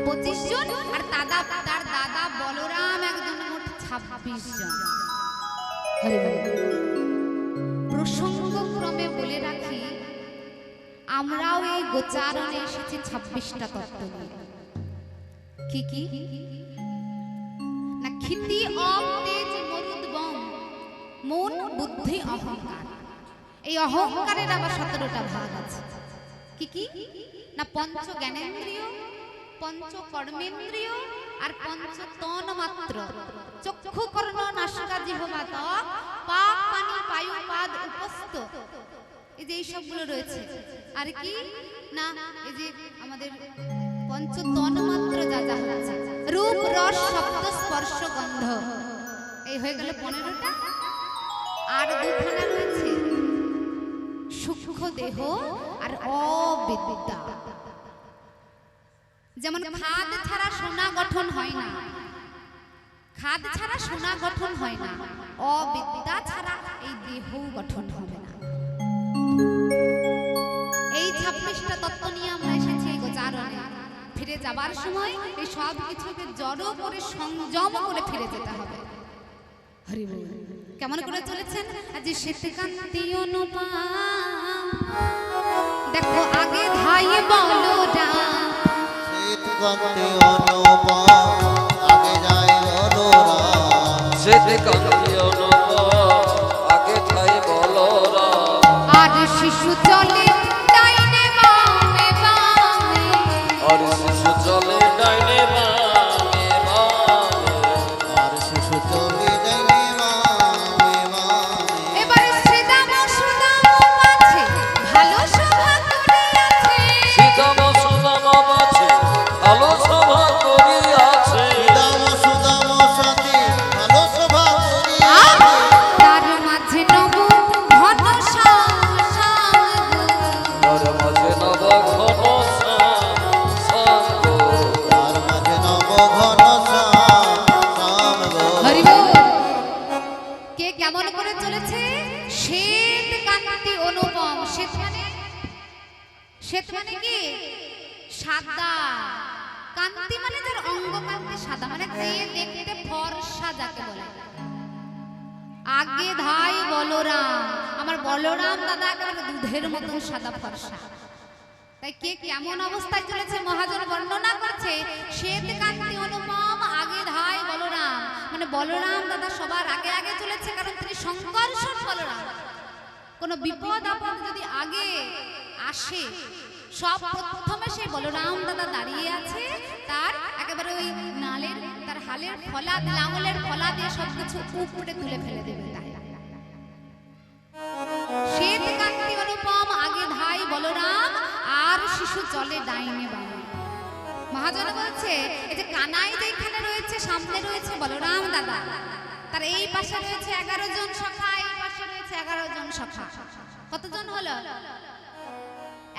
25 জন, আর তার দাদা বলরাম একজন, মোট 26 জন। প্রসঙ্গক্রমে বলে রাখি, আমরাও এই গোচারণে এসেছি 26টা তত্ত্ব নিয়ে। কি কি না? ক্ষিতি অপ তেজ মরুদ্বম, মন বুদ্ধি অহংকার। এই অহংকারের আবার 17টা ভাগ আছে। কি কি না? পঞ্চ জ্ঞানেন্দ্রিয়, পঞ্চ কর্মেন্দ্রিয়, আর পঞ্চ তন মাত্র। চক্ষু কর্ণ নাসিকা জিহ্বা ত্বক, পাক পানি বায়ু পাদ উপস্থ। এই যে এই সবগুলো রয়েছে। আর কি না? এই যে আমাদের পঞ্চ তন মাত্র যা যা হচ্ছে, রূপ রস শব্দ স্পর্শ গন্ধ, এই হয়ে গেল 15টা। আর দুখানা রয়েছে, সূক্ষ্ম দেহ আর অবিদ্যা। যেমন খাদ ছাড়া সোনা গঠন হয় না, খাদ ছাড়া সোনা গঠন হয় না, অবিদ্যা ছাড়া এই দেহ গঠন হবে না। এই 26টা তত্ত্ব নিয়ে আমরা এসেছি এই গোচারণে। ফিরে যাবার সময় এই সব কিছুকে জড়ো করে সংযম করে ফিরে যেতে হবে। হরি বল। কেমন করে চলেছেন? আজ শ্বেতকান্তি অনুপম, দেখো আগে ধাই বলরাম। শ্বেতকান্তি অনুপম, আগে যায় বলরাম। শ্বেতকান্তি অনুপম, আগে ঠাই বলরাম। আর শিশু চলে ডাইনে বামে বামে, আর শিশু চলে ডাইনে বামে বামে। আর শিশু চলে ডাইনে বামে বামে। এবার শ্রীদাম সুদাম মাঝে ভালো সভা করিয়াছে। সীতাম সুদাম মাঝে ভালো সভা করিয়াছে। সুদাম সুদাম সাথে ভালো সভা করিয়াছে। তার মাঝে নব ঘন শ্যাম শ্যাম গো, তার মাঝে নব ঘন শ্যাম শ্যাম গো। তার মাঝে নব ঘন শ্যাম শ্যাম গো। হরি বল। কে কেমন করে চলেছে? শ্বেত কান্তি অনুপম। শ্বেত মানে, শ্বেত মানে কি? সাদা। কান্তি মানে যার অঙ্গ কান্তি সাদা, মানে যে দেখতে ফর্সা যাকে বলে। আগে ধাই বলরাম, আমার বলরাম দাদা একেবারে দুধের মতন সাদা ফর্সা। তাই কে কেমন অবস্থায় চলেছে মহাজন বর্ণনা করছে। শ্বেত কান্তি অনুপম, আগে ধাই বলরাম, মানে বলরাম দাদা সবার আগে আগে চলেছে, কারণ তিনি সংকর্ষণ বলরাম। কোনো বিপদ আপদ যদি আগে আসে, সব প্রথমে সেই বলরাম দাদা দাঁড়িয়ে আছে, তার একেবারে ওই নালের, তার হালের ফলা, লাঙলের ফলা দিয়ে সবকিছু উপরে তুলে ফেলে দেবে। তাই শ্বেত কান্তি অনুপম, আগে ধাই বলরাম, আর শিশু চলে ডাইনে বামে। মহাজন বলছে এই যে কানাই যেখানে রয়েছে সামনে রয়েছে বলরাম দাদা, তার এই পাশে রয়েছে 11 জন সখা, এই পাশে রয়েছে 11 জন সখা। কতজন হলো?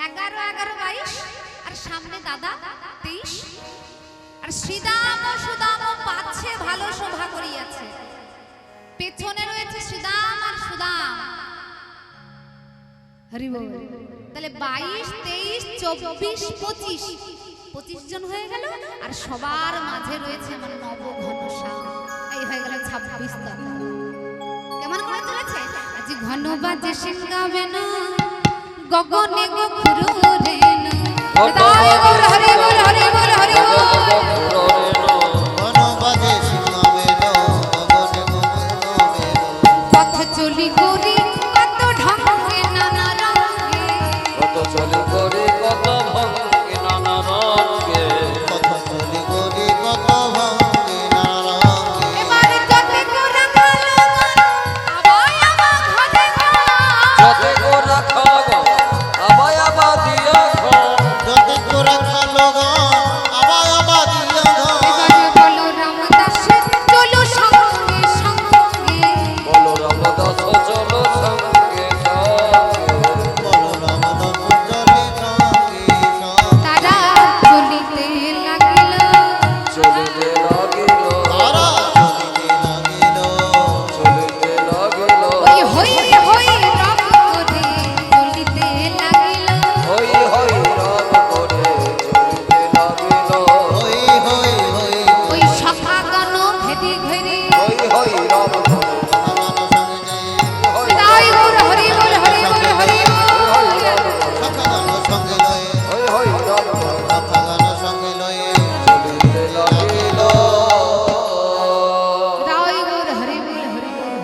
11 11 22, আর সামনে দাদা 23। আর শ্রীদাম ও সুদাম পাচ্ছে ভালো শোভা করিয়াছে, পেছনে রয়েছে শ্রীদাম আর সুদাম। হরি বল। তাহলে 22 23 24 25 জন হয়ে গেল। আর সবার মাঝে রয়েছে আমার নবঘনশ্যাম, এই হয়ে গেল 26 জন। কেমন করে চলেছে? আজ ঘন বাজে সিংগাবে না গগনে গো খুরুরে না। হরি বল হরি বল হরি বল হরি বল। বনবাজে সিংহবেলো গগনে গগনে পথ চলি করি কত ঢঙ্গে নানা রঙে, কত চলে করে কত ভঙ্গে নানা রঙে, কত চলি গরি কত ভঙ্গে নারঙ্গে। এবার যতে করে ভালো আবাই আমা ঘরে ঘর। যতে গোরা খাগ আবাই আবা দিয়া ঘর, যদি করে খালো গো আবার আবার দিয়া গো। এবার বলো রামদাসের চলো সঙ্গে সঙ্গে, বলো রামদাস চলো সঙ্গে সঙ্গে, বলো রামদাস চলে সঙ্গে সঙ্গে। তারা চলিতে লাগিল চলিতে লাগিল, তারা চলিতে লাগিল, চলিতে লাগিল, ওই হই হই রব করে চলিতে লাগিল। হই হই রাম করে চলিতে লাগিল, হই হই হই ওই সখাগণ ঘেরি ঘেরি হই হই রাম করে আমার সঙ্গে হই তাই গৌর হরি বল হরি বল হরি বল। সখাগণ সঙ্গে লয়ে, হই হই রাম করে সখাগণ সঙ্গে লয়ে চলিতে লাগিল। তাই গৌর হরি বল হরি বল হরি বল।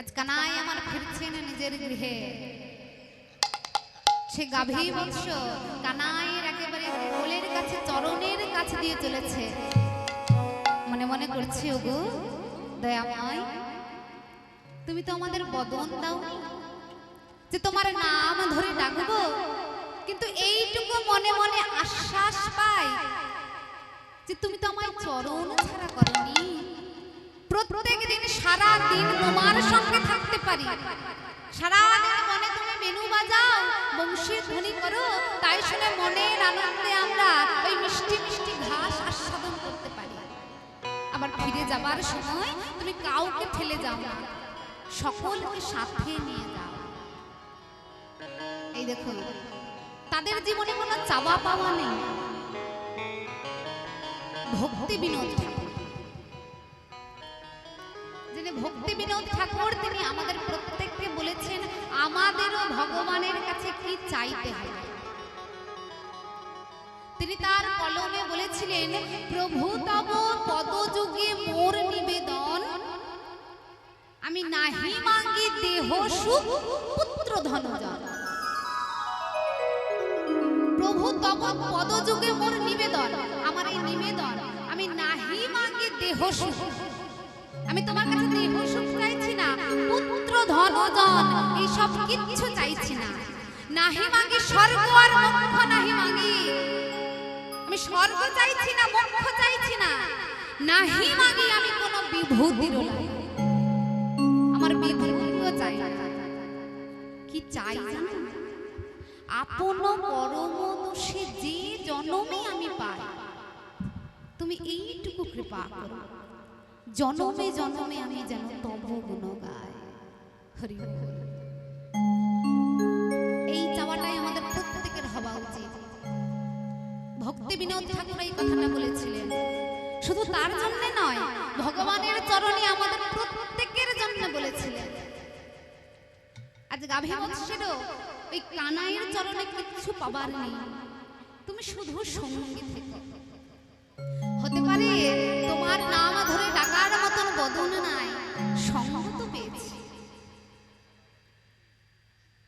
আজ কানাই আমার ফিরছেন নিজের গৃহে, সে গাভী বংশ কানাইয়ের একেবারে কোলের কাছে চরণের কাছে দিয়ে চলেছে। মনে মনে করছে ওগো দয়াময়, তুমি তো আমাদের বদন দাও যে তোমার নাম ধরে ডাকবো, কিন্তু এইটুকু মনে মনে আশ্বাস পাই যে তুমি তো আমায় চরণ ছাড়া করনি। প্রত্যেক দিন সারা দিন তোমার সঙ্গে থাকতে পারি, সারা দিন মনে তুমি বেনু বাজাও, বংশীর ধ্বনি করো, তাই শুনে মনের আনন্দে আমরা ওই মিষ্টি মিষ্টি ঘাস আস্বাদন করতে পারি। আবার ফিরে যাবার সময় তুমি কাউকে ফেলে যাও না, সকলকে সাথে নিয়ে যাও। এই দেখো তাদের জীবনে কোনো চাওয়া পাওয়া নেই। ভক্তি বিনোদ ঠাকুর, যিনি ভক্তি বিনোদ ঠাকুর, তিনি আমাদের প্রত্যেককে বলেছেন আমাদেরও ভগবানের কাছে কি চাইতে হবে। তিনি তার কলমে বলেছিলেন, প্রভু তব পদযুগে মোর নিবেদন, আমি নাহি মাগি দেহ সুখ পুত্র ধনজন। প্রভু তব পদযুগে মোর নিবেদন, আমার এই নিবেদন, আমি নাহি মাগি দেহ সুখ, আমি তোমার কাছে দেহ সুখ চাইছি না, পুত্র ধনজন এইসব কিচ্ছু চাইছি না। নাহি মাগি স্বর্গ আর মোক্ষ নাহি মাগি, আমি স্বর্গ চাইছি না, মোক্ষ চাইছি না। নাহি মাগি আমি কোনো বিভূতির, আমার বিভূতিও চাই না। কি চাই জানো? আপন পরম দোষে যে জনমে আমি পাই, তুমি এইটুকু কৃপা করো, জনমে জনমে আমি যেন তব গুণ গাই। হরি বল। এই চাওয়াটাই আমাদের প্রত্যেকের হওয়া উচিত। ভক্তি বিনোদ ঠাকুর এই কথাটা বলেছিলেন, শুধু তার জন্য নয়, ভগবানের চরণে আমাদের প্রত্যেকের জন্য বলেছিলেন। আজ গাভী বংশেরও ওই কানাইয়ের চরণে কিচ্ছু পাবার নেই, তুমি শুধু সঙ্গে থেকো। হতে পারে তোমার নাম ধরে ডাকার মতন বদন নাই, সঙ্গ তো পেয়েছি।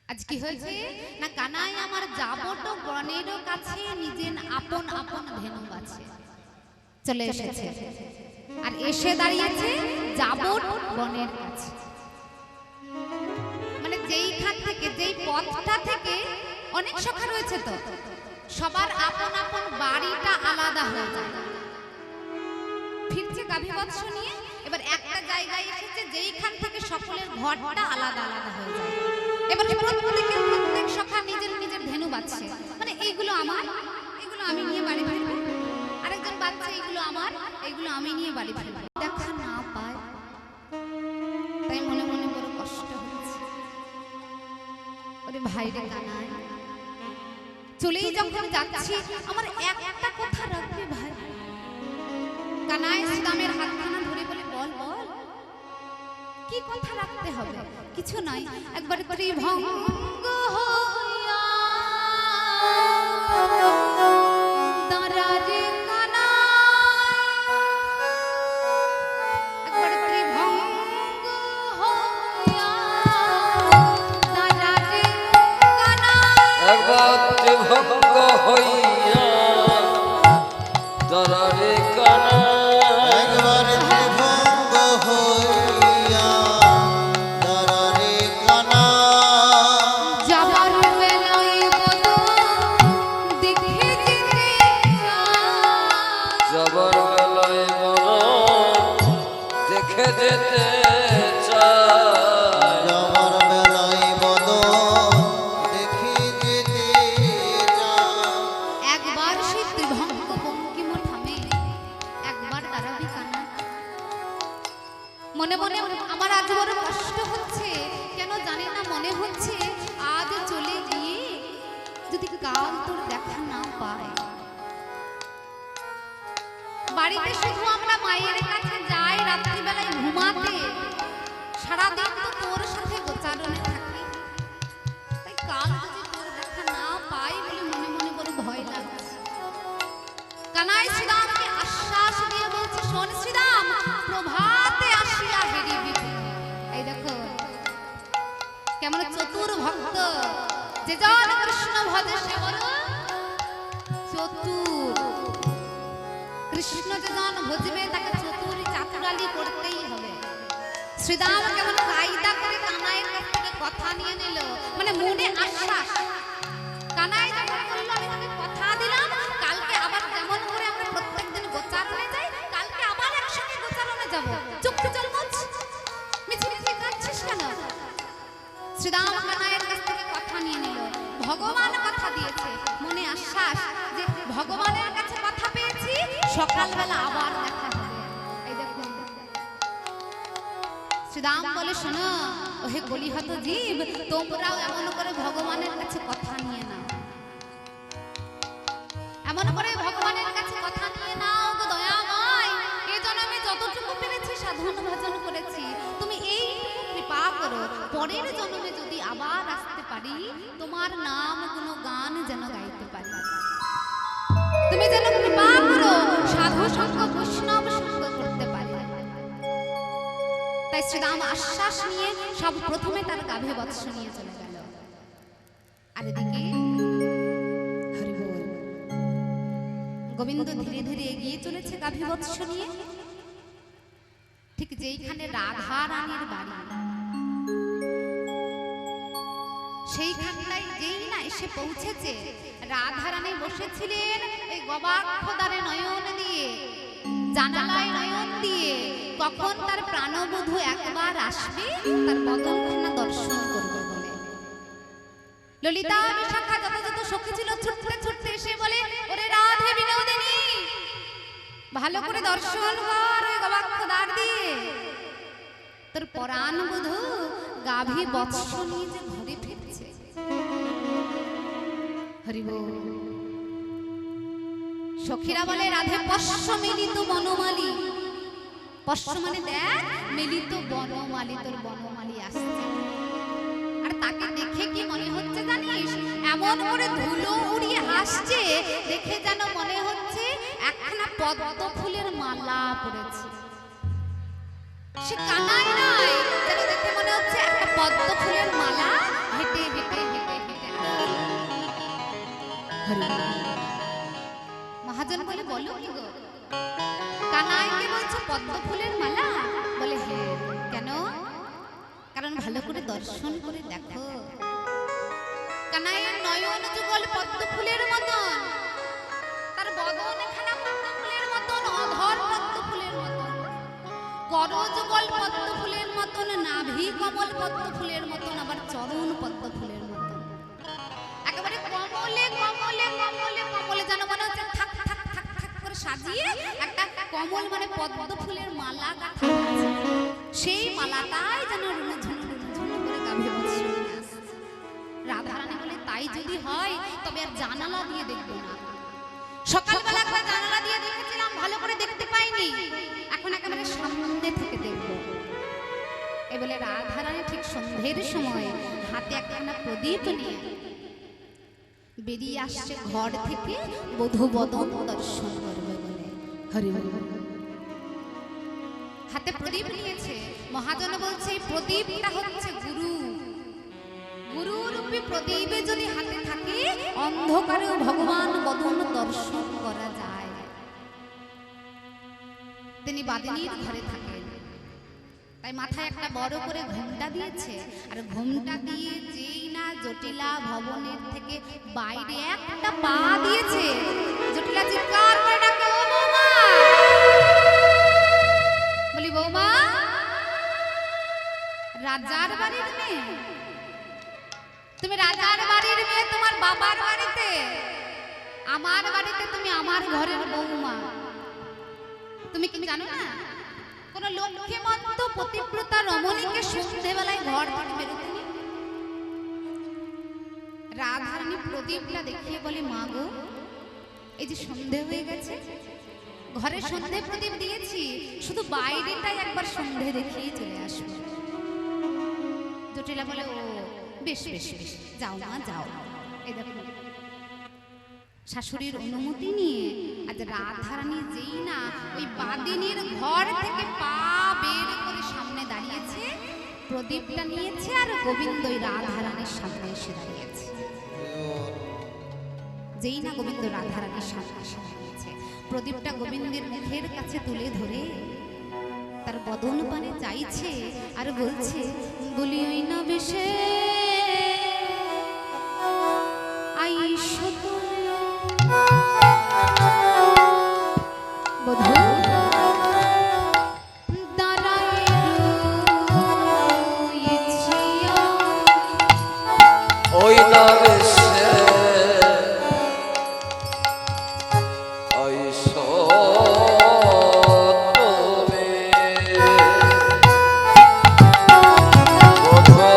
আজ কি হয়েছে না, কানাই আমার যাবট বনের কাছে নিজের আপন আপন ধেনু গাছে চলে এসেছে, আর এসে দাঁড়িয়েছে যাবট বনের কাছে। মানে যেইখান থেকে, যেই পথটা থেকে অনেক সখা রয়েছে, তো সবার আপন আপন বাড়িটা আলাদা হয়ে যায়। ফিরছে গাভী বৎস নিয়ে, এবার একটা জায়গায় এসেছে যেইখান থেকে সকলের ঘরটা আলাদা আলাদা হয়ে যায়। এবার প্রত্যেক সখা নিজের নিজের ধেনু বাঁচছে, মানে এইগুলো আমার, এগুলো আমি নিয়ে বাড়ি ফিরবো। আরেকজন বাচ্চা এইগুলো আমার, এইগুলো আমি নিয়ে বাড়ি ফিরবো। দেখা না পায়, তাই মনে মনে বড় কষ্ট হচ্ছে। ওরে ভাইরে কানাই, চলেই যখন যাচ্ছি আমার একটা কথা রাখবে ভাই। কানাই সুদামের হাতখানা ধরে বলে, বল বল কি কথা রাখতে হবে? কিছু নাই, একবার ত্রিভঙ্গ হইয়া দাঁড়ারে কানাই, একবার ত্রিভঙ্গ হইয়া দাঁড়ারে কানাই, একবার ত্রিভঙ্গ হইয়া দরারে কানা, একবার ত্রিভঙ্গ হইয়া দাঁড়ারে কানা, যাবার বেলায় কত দেখে যেতে যাবার বেলায় মন দেখে যেতে চায়, যাবার বেলায় বদন দেখে যেতে চায়। একবার সেই ত্রিভঙ্গ বঙ্কিম থামে, একবার দাঁড়াবি কানা। মনে মনে আমার আজ বড় কষ্ট হচ্ছে, কেন জানি না, মনে হচ্ছে আজ চলে গিয়ে যদি কাল তোর দেখা না পায়। বাড়িতে শুধু আমরা মায়ের কাছে যাই রাত্রিবেলায় ঘুমাতে, সারাদিন তো তোর সাথে গোচারণে থাকি, তাই কাল যদি তোর দেখা না পাই বলে মনে মনে বড় ভয় লাগছে। কানাই শ্রীরামকে আশ্বাস দিয়ে বলছে, শোন শ্রীরাম, প্রভাতে আসিয়া হেরিবি। এই দেখো কেমন চতুর ভক্ত, যে জন কৃষ্ণ ভজে সে বড় চতুর। কৃষ্ণ যে জন ভজবে তাকে চতুরি চাতুরালি করতেই হবে। শ্রীরাম কেমন কায়দা করে কানাইয়ের কাছ থেকে কথা নিয়ে নিল, মানে মনে আশ্বাস। কানাই যখন বলল আমি তোকে কথা দিলাম, কালকে আবার যেমন করে আমরা প্রত্যেকদিন গোচারণে যাই, কালকে আবার একসঙ্গে গোচারণে যাব। চুপটি চল মুচ, মিছি মিছি কাঁদছিস কেন? শ্রীরাম কানাইয়ের কাছ থেকে কথা নিয়ে নিল, ভগবান কথা দিয়েছে, মনে আশ্বাস যে ভগবানের কাছে কথা পেয়েছি, সকালবেলা আবার দেখা হবে। এই দেখুন শ্রীরাম বলে, শোনো ওহে কলিহত জীব, তোমরাও এমন করে ভগবানের কাছে কথা নিয়ে নাও, এমন করে ভগবানের কাছে কথা নিয়ে নাও গো দয়াময়। এই জন্মে যতটুকু পেরেছি সাধন ভজন করেছি, তুমি এইটুকু কৃপা করো, পরের জন্মে যদি আবার আসতে পারি, তোমার নাম কোনো গান যেন গাইতে পারি। তুমি যেন কৃপা করো, সাধু সঙ্গ বৈষ্ণব সঙ্গ করতে পারি। তাই শ্রীরাম আশ্বাস নিয়ে সব প্রথমে তার গাভী বৎস নিয়ে চলে গেল। আর এদিকে হরি বল, গোবিন্দ ধীরে ধীরে এগিয়ে চলেছে গাভী বৎস নিয়ে। ঠিক যেইখানে রাধা রানীর বাড়ি, সেইখানটায় যেই না এসে পৌঁছেছে, রাধা রানী বসেছিলেন এই গবাক্ষদারে নয়ন দিয়ে, জানালায় নয়ন দিয়ে, কখন তার প্রাণবধূ একবার আসবে, তার বদনখানা দর্শন করবে বলে। ললিতা বিশাখা যত যত সখী ছিল ছুটতে ছুটতে এসে বলে, ওরে রাধে বিনোদিনী, ভালো করে দর্শন কর ওই গবাক্ষদার দিয়ে, তোর পরাণবধূ গাভী বৎস নিয়ে যে ঘরে ফিরছে। হরি বল। সখীরা বলে, রাধে পশ্য মিলিত বনমালী, পশ্য মানে দেখ, মিলিত বনমালী, তোর বনমালী আসছে। আর তাকে দেখে কি মনে হচ্ছে জানিস, এমন করে ধুলো উড়িয়ে আসছে, দেখে যেন মনে হচ্ছে একখানা পদ্ম ফুলের মালা পড়েছে। সে কানাই নাই, যেন দেখে মনে হচ্ছে একটা পদ্ম ফুলের মালা হেঁটে হেঁটে হেঁটে হেঁটে। মহাজন বলে, বলো কি গো? কানাইকে বলছে পদ্ম ফুলের মালা? বলে হ্যাঁ। কেন? কারণ ভালো করে দর্শন করে দেখো, কানাইয়ের নয়ন যুগল পদ্ম ফুলের মতন। বদনখানা পদ্ম ফুলের মতন, অধর পদ্ম ফুলের মতন, করযুগল পদ্ম ফুলের মতন, নাভি কমল পদ্ম ফুলের মতন, আবার চরণ পদ্ম ফুলের মতন। একেবারে কমলে কমলে কমলে কমলে যেন মনে হচ্ছে থাক থাক থাক থাক করে সাজিয়ে একটা কমল মানে পদ্ম ফুলের মালা গাঁথা আছে। সেই মালাটাই যেন রুনুঝুনু রুনুঝুনু করে গাভী বৎস নিয়ে আসছে। রাধারানী বলে তাই যদি হয় তবে আর জানালা দিয়ে দেখবো না। সকালবেলা একবার জানালা দিয়ে দেখেছিলাম, ভালো করে দেখতে পাইনি, এখন একেবারে সামনে থেকে দেখবো। এ বলে রাধারানী ঠিক সন্ধ্যের সময় হাতে একখানা প্রদীপ নিয়ে বেরিয়ে আসছে ঘর থেকে বধূ বদন দর্শন করবে বলে। হরি হরি হাতে প্রদীপ নিয়েছে। মহাজন বলছে এই প্রদীপটা হচ্ছে গুরু। গুরুরূপী প্রদীপে যদি হাতে থাকে অন্ধকারেও ভগবান বদন দর্শন করা যায়। তিনি বাদিনীর ঘরে থাকেন, তাই মাথায় একটা বড় করে ঘোমটা দিয়েছে। আর ঘোমটা দিয়ে যেই না জটিলা ভবনের থেকে বাইরে একটা পা দিয়েছে, জটিলা চিৎকার করে ডাকে, ও বৌমা। বলি বৌমা, রাজার বাড়ির মেয়ে তুমি, রাজার বাড়ির মেয়ে তোমার বাবার বাড়িতে, আমার বাড়িতে তুমি আমার ঘরের বৌমা। তুমি কি জানো না কোন লক্ষ্মীমন্ত পতিব্রতা রমণীকে সন্ধ্যেবেলায় ঘর থেকে বেরোতে নেই? রাধারানী প্রদীপটা দেখিয়ে বলে, মা গো, এই যে সন্ধে হয়ে গেছে, ঘরে সন্ধে প্রদীপ দিয়েছি, শুধু বাইরেটাই একবার সন্ধে দেখিয়ে চলে আসবো। জটিলা বলে, ও বেশ বেশ বেশ, যাও মা যাও। এই দেখো শাশুড়ির অনুমতি নিয়ে আজ রাধারানী যেই না ওই বাদিনীর ঘর থেকে পা বের করে সামনে দাঁড়িয়েছে, প্রদীপটা নিয়েছে, আর গোবিন্দ ওই রাধারানীর সামনে এসে দাঁড়িয়েছে। যেই না গোবিন্দ রাধারানীর সামনে এসে দাঁড়িয়েছে, প্রদীপটা গোবিন্দের মুখের কাছে তুলে ধরে তার বদন পানে চাইছে আর বলছে, বলি ওই না বেশে আইসো বধূ দাঁড়ায় রয়েছি ওই নামে সে আইসো তুমি বধূ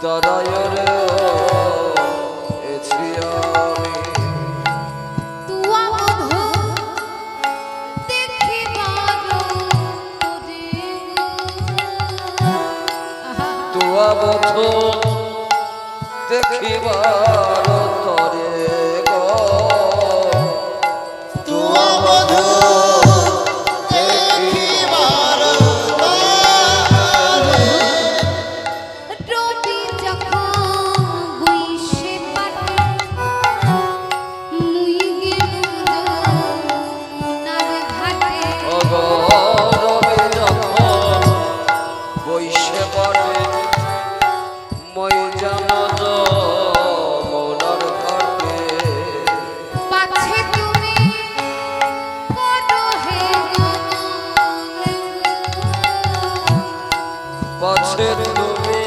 দাঁড়ায় রয়েছি আমি। তুয়া বধূ দেখিবার তোরে তুয়া বধূ দেখিবার তরে গো, তুয়া বধূ দেখিবার তরে রবি যখন বইসে পাটে মুই গেলুম যমুনার ঘাটে। অগরবে যখন বইসে পড়ে মই যেন যমুনার ঘাটে। পাছে তুমি করো হে গমন, পাছে তুমি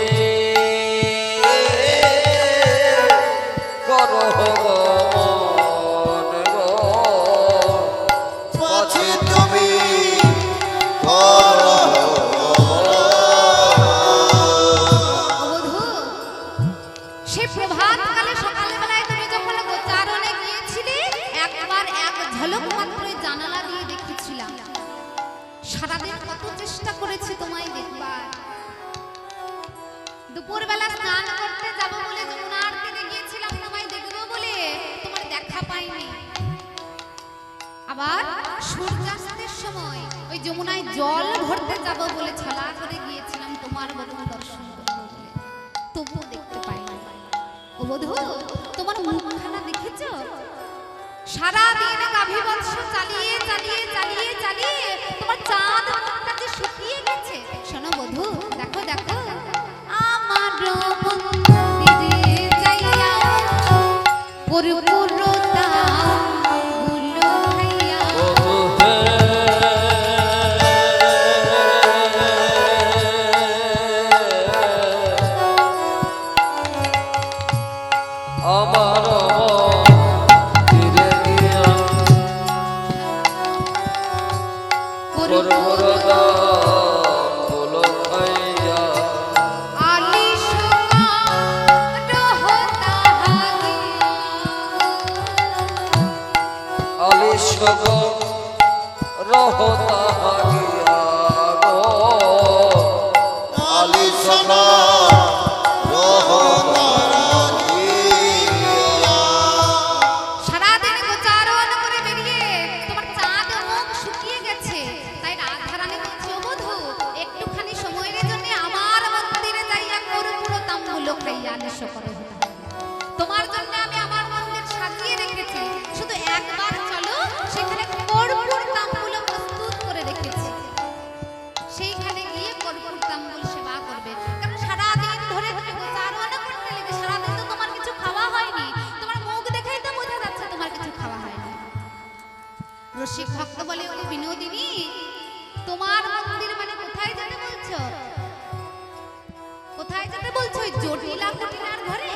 করো গমন গো, পাছে তুমি করো বধূ, সে প্রভাতকালে সকালবেলায় তুমি যখন গোচারণে গিয়েছিলে, একবার এক ঝলক মাত্রই জানালা দিয়ে দেখেছিলাম। সারাদিন কত চেষ্টা করেছি তোমায় দেখবার। দুপুরবেলা স্নান করতে যাব বলে যমুনার তীরে গিয়েছিলাম তোমায় দেখবো বলে, তোমার দেখা পাইনি। আবার সূর্যাস্তের সময় ওই যমুনায় জল ভরতে যাব বলে ছলা করে গিয়েছিলাম তোমার বদন দর্শন করবো বলে, তবুও দেখতে পাইনি। ও বধূ, তোমার মুখখানা দেখেছো? সারাদিন গাভী বৎস চালিয়ে চালিয়ে চালিয়ে চালিয়ে তোমার চাঁদ মুখটা যে শুকিয়ে গেছে। শোনো বধূ, দেখো দেখো, আমার মন্দিরে যাইয়া কর্পূরতা গুলো খাইয়া আমার ধীরে গিয়া কর্পূরতা গুলো খাইয়া আলিশগ রহতা গিয়া গো আলিশগ রহতা গিয়া। সারাদিন গোচারণ করে বেরিয়ে তোমার চাঁদ মুখ শুকিয়ে গেছে, তাই রাধারানী বলছে ও বধূ একটুখানি সময়ের জন্য আমার মন্দিরে যাইয়া কর্পূর তাম্বুল খাইয়া আলিশ করে তোমার জন্য আমি আমার মন্দির সাজিয়ে রেখেছি, শুধু একবার চলো সেখানে কর্পূর তাম্বুল প্রস্তুত করে রেখেছি, সেইখানে গিয়ে কর্পূর তাম্বুল সেবা করবে। কারণ সারাদিন ধরে তুমি গোচারণ করতে লেগে সারাদিন তো তোমার কিছু খাওয়া হয়নি, তোমার মুখ দেখেই তো বোঝা যাচ্ছে তোমার কিছু খাওয়া হয়নি। রসিক ভক্ত বলে ওরে বিনোদিনী তোমার মন্দির মানে কোথায় যেতে বলছো? কোথায় যেতে বলছো? ওই জটিলা কুটিলার ঘরে?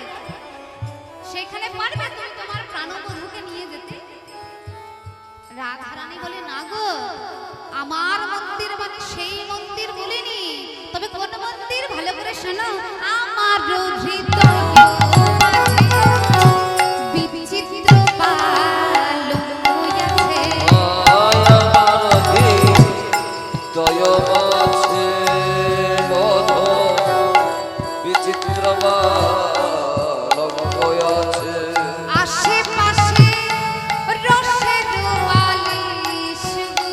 সেখানে পারবে তুমি তোমার প্রাণবধূকে নিয়ে যেতে? রাধারানী বলে না গো, আমার মন্দির মানে সেই মন্দির বলিনি, তবে কোন মন্দির ভালো করে শোনো। আমার হৃদয় মাঝে বিচিত্র পালক আছে, আমার হৃদয় মাঝে মধু বিচিত্র বালক আছে, আশেপাশে রসের বালিশ গো।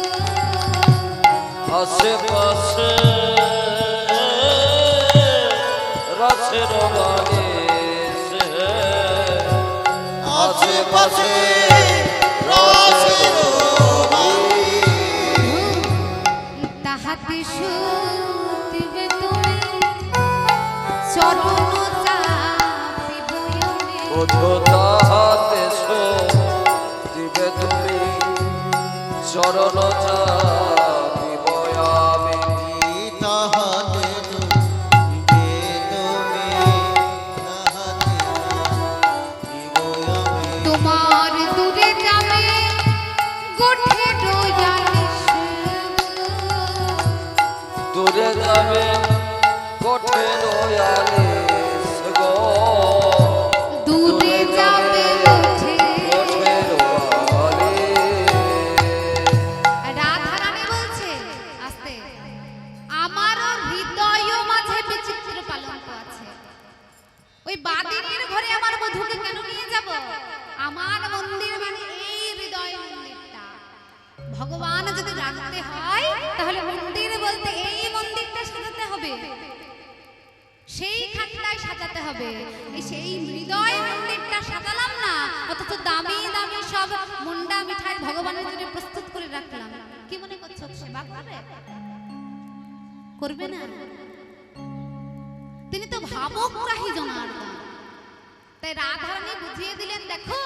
আশেপাশে রসের বালিশ, আশেপাশে রসের বালিশ। তাহাতে শুতিবে তুমি চরণ চাপিব আমি। বধূ তাহাতে দিবে তুমি চরণ চাপিব আমি, তাহাতে দিবে তুমি, তাহাতে দিব আমি। তোমার দূরে যাবে গোঠে রয়ালিশ দূরে যাবে কঠিন আলিশ গো, দূরে যাবে গোঠে। কঠিন আলিশ। রাধারানী বলছে আস্তে, আমারও হৃদয় মাঝে বিচিত্র পালঙ্ক আছে, ওই বাদিনীর ঘরে আমার বধূকে কেন নিয়ে যাব? আমার মন্দির মানে এই হৃদয় মন্দিরটা। ভগবান যদি রাখতে হয় তাহলে মন্দির বলতে এই মন্দিরটা সাজাতে হবে, সেই খাটটাই সাজাতে হবে। এই সেই হৃদয় মন্দিরটা সাজালাম না, অথচ দামি দামি সব মুন্ডা মিঠাই ভগবানের জন্য প্রস্তুত করে রাখলাম। কি মনে করছো সেবা করবে? করবে না? তিনি তো ভাবগ্রাহী জনার্দন। তাই রাধারানী বুঝিয়ে দিলেন দেখো,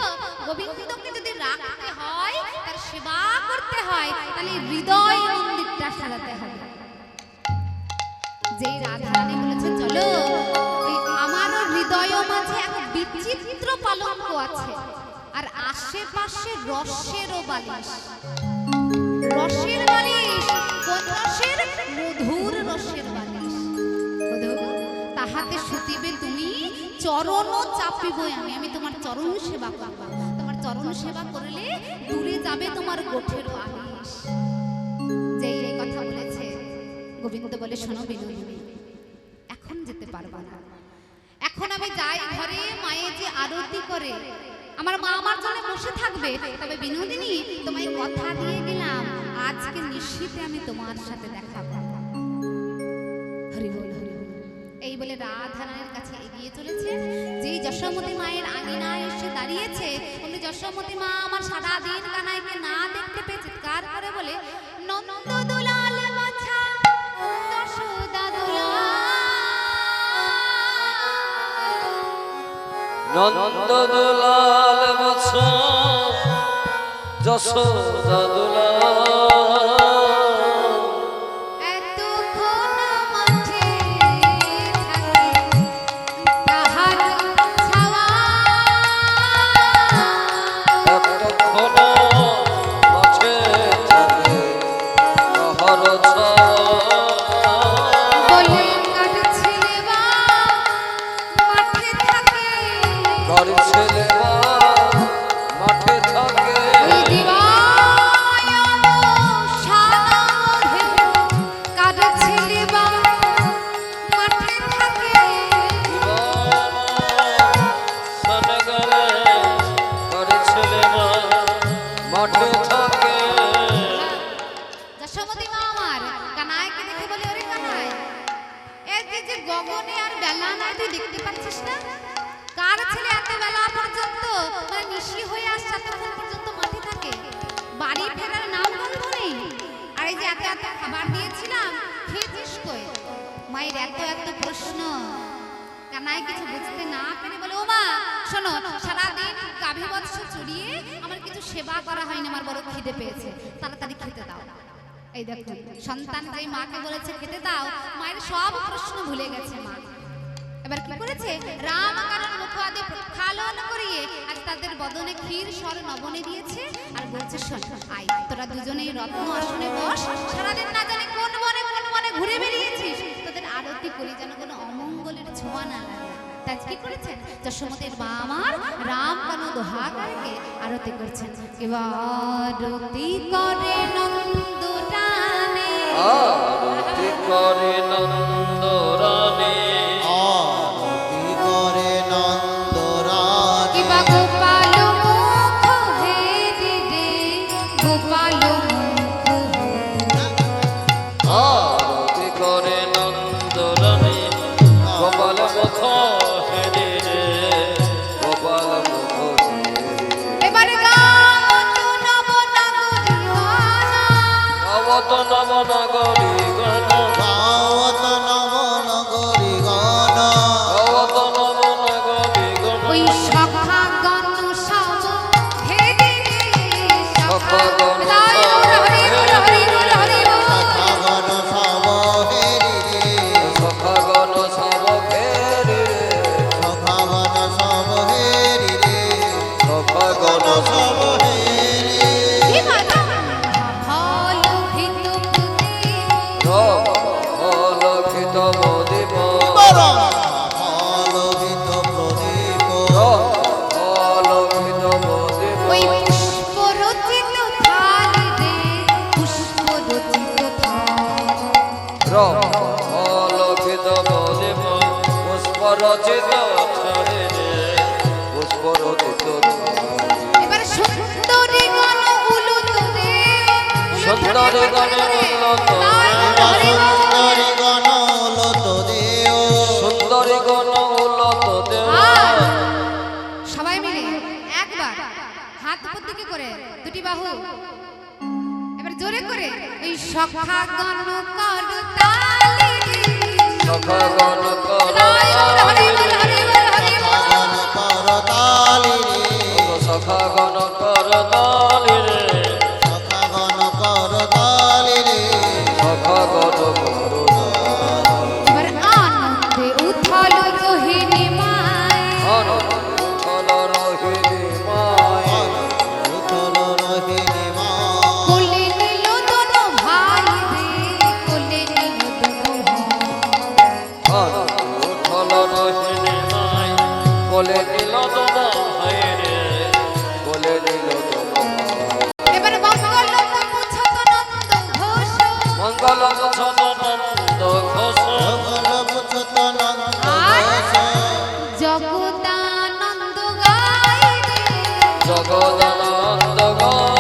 গোবিন্দকে যদি রাখতে হয় তার সেবা করতে হয়, তাহলে হৃদয় মন্দিরটা সাজাতে হবে। যেই রাধারানী বলেছে চলো, ওই আমারও হৃদয় মাঝে এক বিচিত্র পালঙ্ক আছে, আর আশেপাশে রসেরও বালিশ। রসের বালিশ কোন রসের? মধুর রসের বালিশ। বধূ তাহাতে শুতিবে তুমি চরণ চাপিব আমি, আমি তোমার চরণ সেবা করব। তোমার চরণ সেবা করলে দূরে যাবে তোমার গোঠের আলিশ। যেই এই কথা বলেছে গোবিন্দ বলে শোনো বিনোদিনী, এখন যেতে পারবা না, এখন আমি যাই ঘরে মায়ে যে আরতি করে আমার মা আমার জন্য বসে থাকবে, তবে বিনোদিনী তোমায় কথা দিয়ে গেলাম আজকে নিশ্চিতে আমি তোমার সাথে দেখা করব। হরি বল হরি বল। এই বলে রাধারানীর কাছে এগিয়ে চলেছে। যেই যশোমতী মায়ের আঙিনায় এসে দাঁড়িয়েছে, বলে যশোমতী মা আমার সারা দিন কানাইকে না দেখতে পেয়ে চিৎকার করে বলে নন্দ দুলাল বাছা যশোদা দুলাল নন্দ দুলাল বছ যশোদা দুলাল এতক্ষণ মাঠে থাকে তাহার ছাওয়া এতক্ষণ মাঠে থাকে নহর ছাওয়া বলে কাটছিলে বা মাঠে থাকে ঘর ছেলে মাঠে থাকে ওই দিবায় সানন্ধে কাটছিলে বা মাঠে থাকে সনগরে ঘর ছেলে মাঠে থাকে যশোমতী মা আমার কানাইকে দেখে বলে ওরে কানাই এর যে গগনে আর বেলা নাই তুই দেখতে পাচ্ছিস না কার ছেলে এত বেলা পর্যন্ত মানে নিশি হয়ে আসছে ততক্ষণ পর্যন্ত মাঠে থাকে বাড়ি ফেরার নাম গন্ধ নেই আর এই যে এত এত খাবার দিয়েছিলাম খেয়েছিস কই মায়ের এত এত প্রশ্ন কানাই কিছু বুঝতে না পেরে বলে ও মা শোনো সারাদিন গাভী বৎস চড়িয়ে আমার কিছু সেবা করা হয়নি আমার বড় খিদে পেয়েছে তাড়াতাড়ি খেতে দাও এই দেখো সন্তান যেই মাকে বলেছে খেতে দাও মায়ের সব প্রশ্ন ভুলে গেছে মা এবার কি করেছে রাম কারণ মুখাদে খালন করিয়ে আর তাদের বদনে ক্ষীর স্বর নবনে দিয়েছে আর বলছে শোন আই তোরা দুজনেই রত্ন আসনে বস সারাদিন না জানি কোন বনে ঘুরে বেরিয়েছিস তোদের আরতি করি যেন কোনো অমঙ্গলের ছোঁয়া না লাগে তাই কি করেছেন যশোমতীর মা আমার রাম কানু দোহাগারকে আরতি করছেন এবার আরতি করে নন্দরানে আরতি করে নন্দরানী আরতি করে নন্দরানী কিবা গোপাল মুখ হে দিদে গোপাল আরতি করে নন্দরানী গোপাল মুখ হেরে রে গোপাল মুখ হেরে এবারে গাওত নবনগরী গানা অবত নব নগরী গণ গাওত নবনগরী গান অবত নব নগরী গণ ওই সখা গণ সব হে দিদে সখা গণ হরি হরি হরি হরি সখাগণ সব হেরি রে সখাগণ সব ঘেরে রে সখাগণ সব হেরি রে সখাগণ সব হেরি কি বাবা ফল হিত পুতে অলক্ষিত মদিব বরং আলোকিত প্রদীপ অলক্ষিত মদিব ওই পুষ্প রচিত থালি দে পুষ্প রচিত থালি অলক্ষিত মদিব পুষ্প রচিত ছাড়ে রে পুষ্প রচিত এবার সুন্দরী গণ উলুত দে সুন্দরী গণ উলুত সুন্দরী গণ লত দেও সুন্দরী গণ উলত দেব সবাই মিলে একবার হাত উপর দিকে করে দুটি বাহু এবার জোরে করে এই সখা গণ কর তালি সখাগণ কর হরি হরি হরি হরি সখাগণ কর তালি রে সখাগণ কর তালি রে সখাগণ কর তালি রে সখাগণ কর এবার আনন্দে উথল রোহিণী মায় উঠল রহিণী মায় উথল রহিণী মা কোলে নিল দোনো ভাই রে কোলে নিল দোনো ভাই উঠল রহিণী মায় কোলে নিল দোনো ভাই রে কোলে নিল দোনো এবার মঙ্গল মুছত নন্দ ঘোষ মঙ্গল মুছনন্দ ঘোষ সকল পুছত নন্দ আর ঘোষ জগদানন্দ গায় রে জগদানন্দ ঘোষ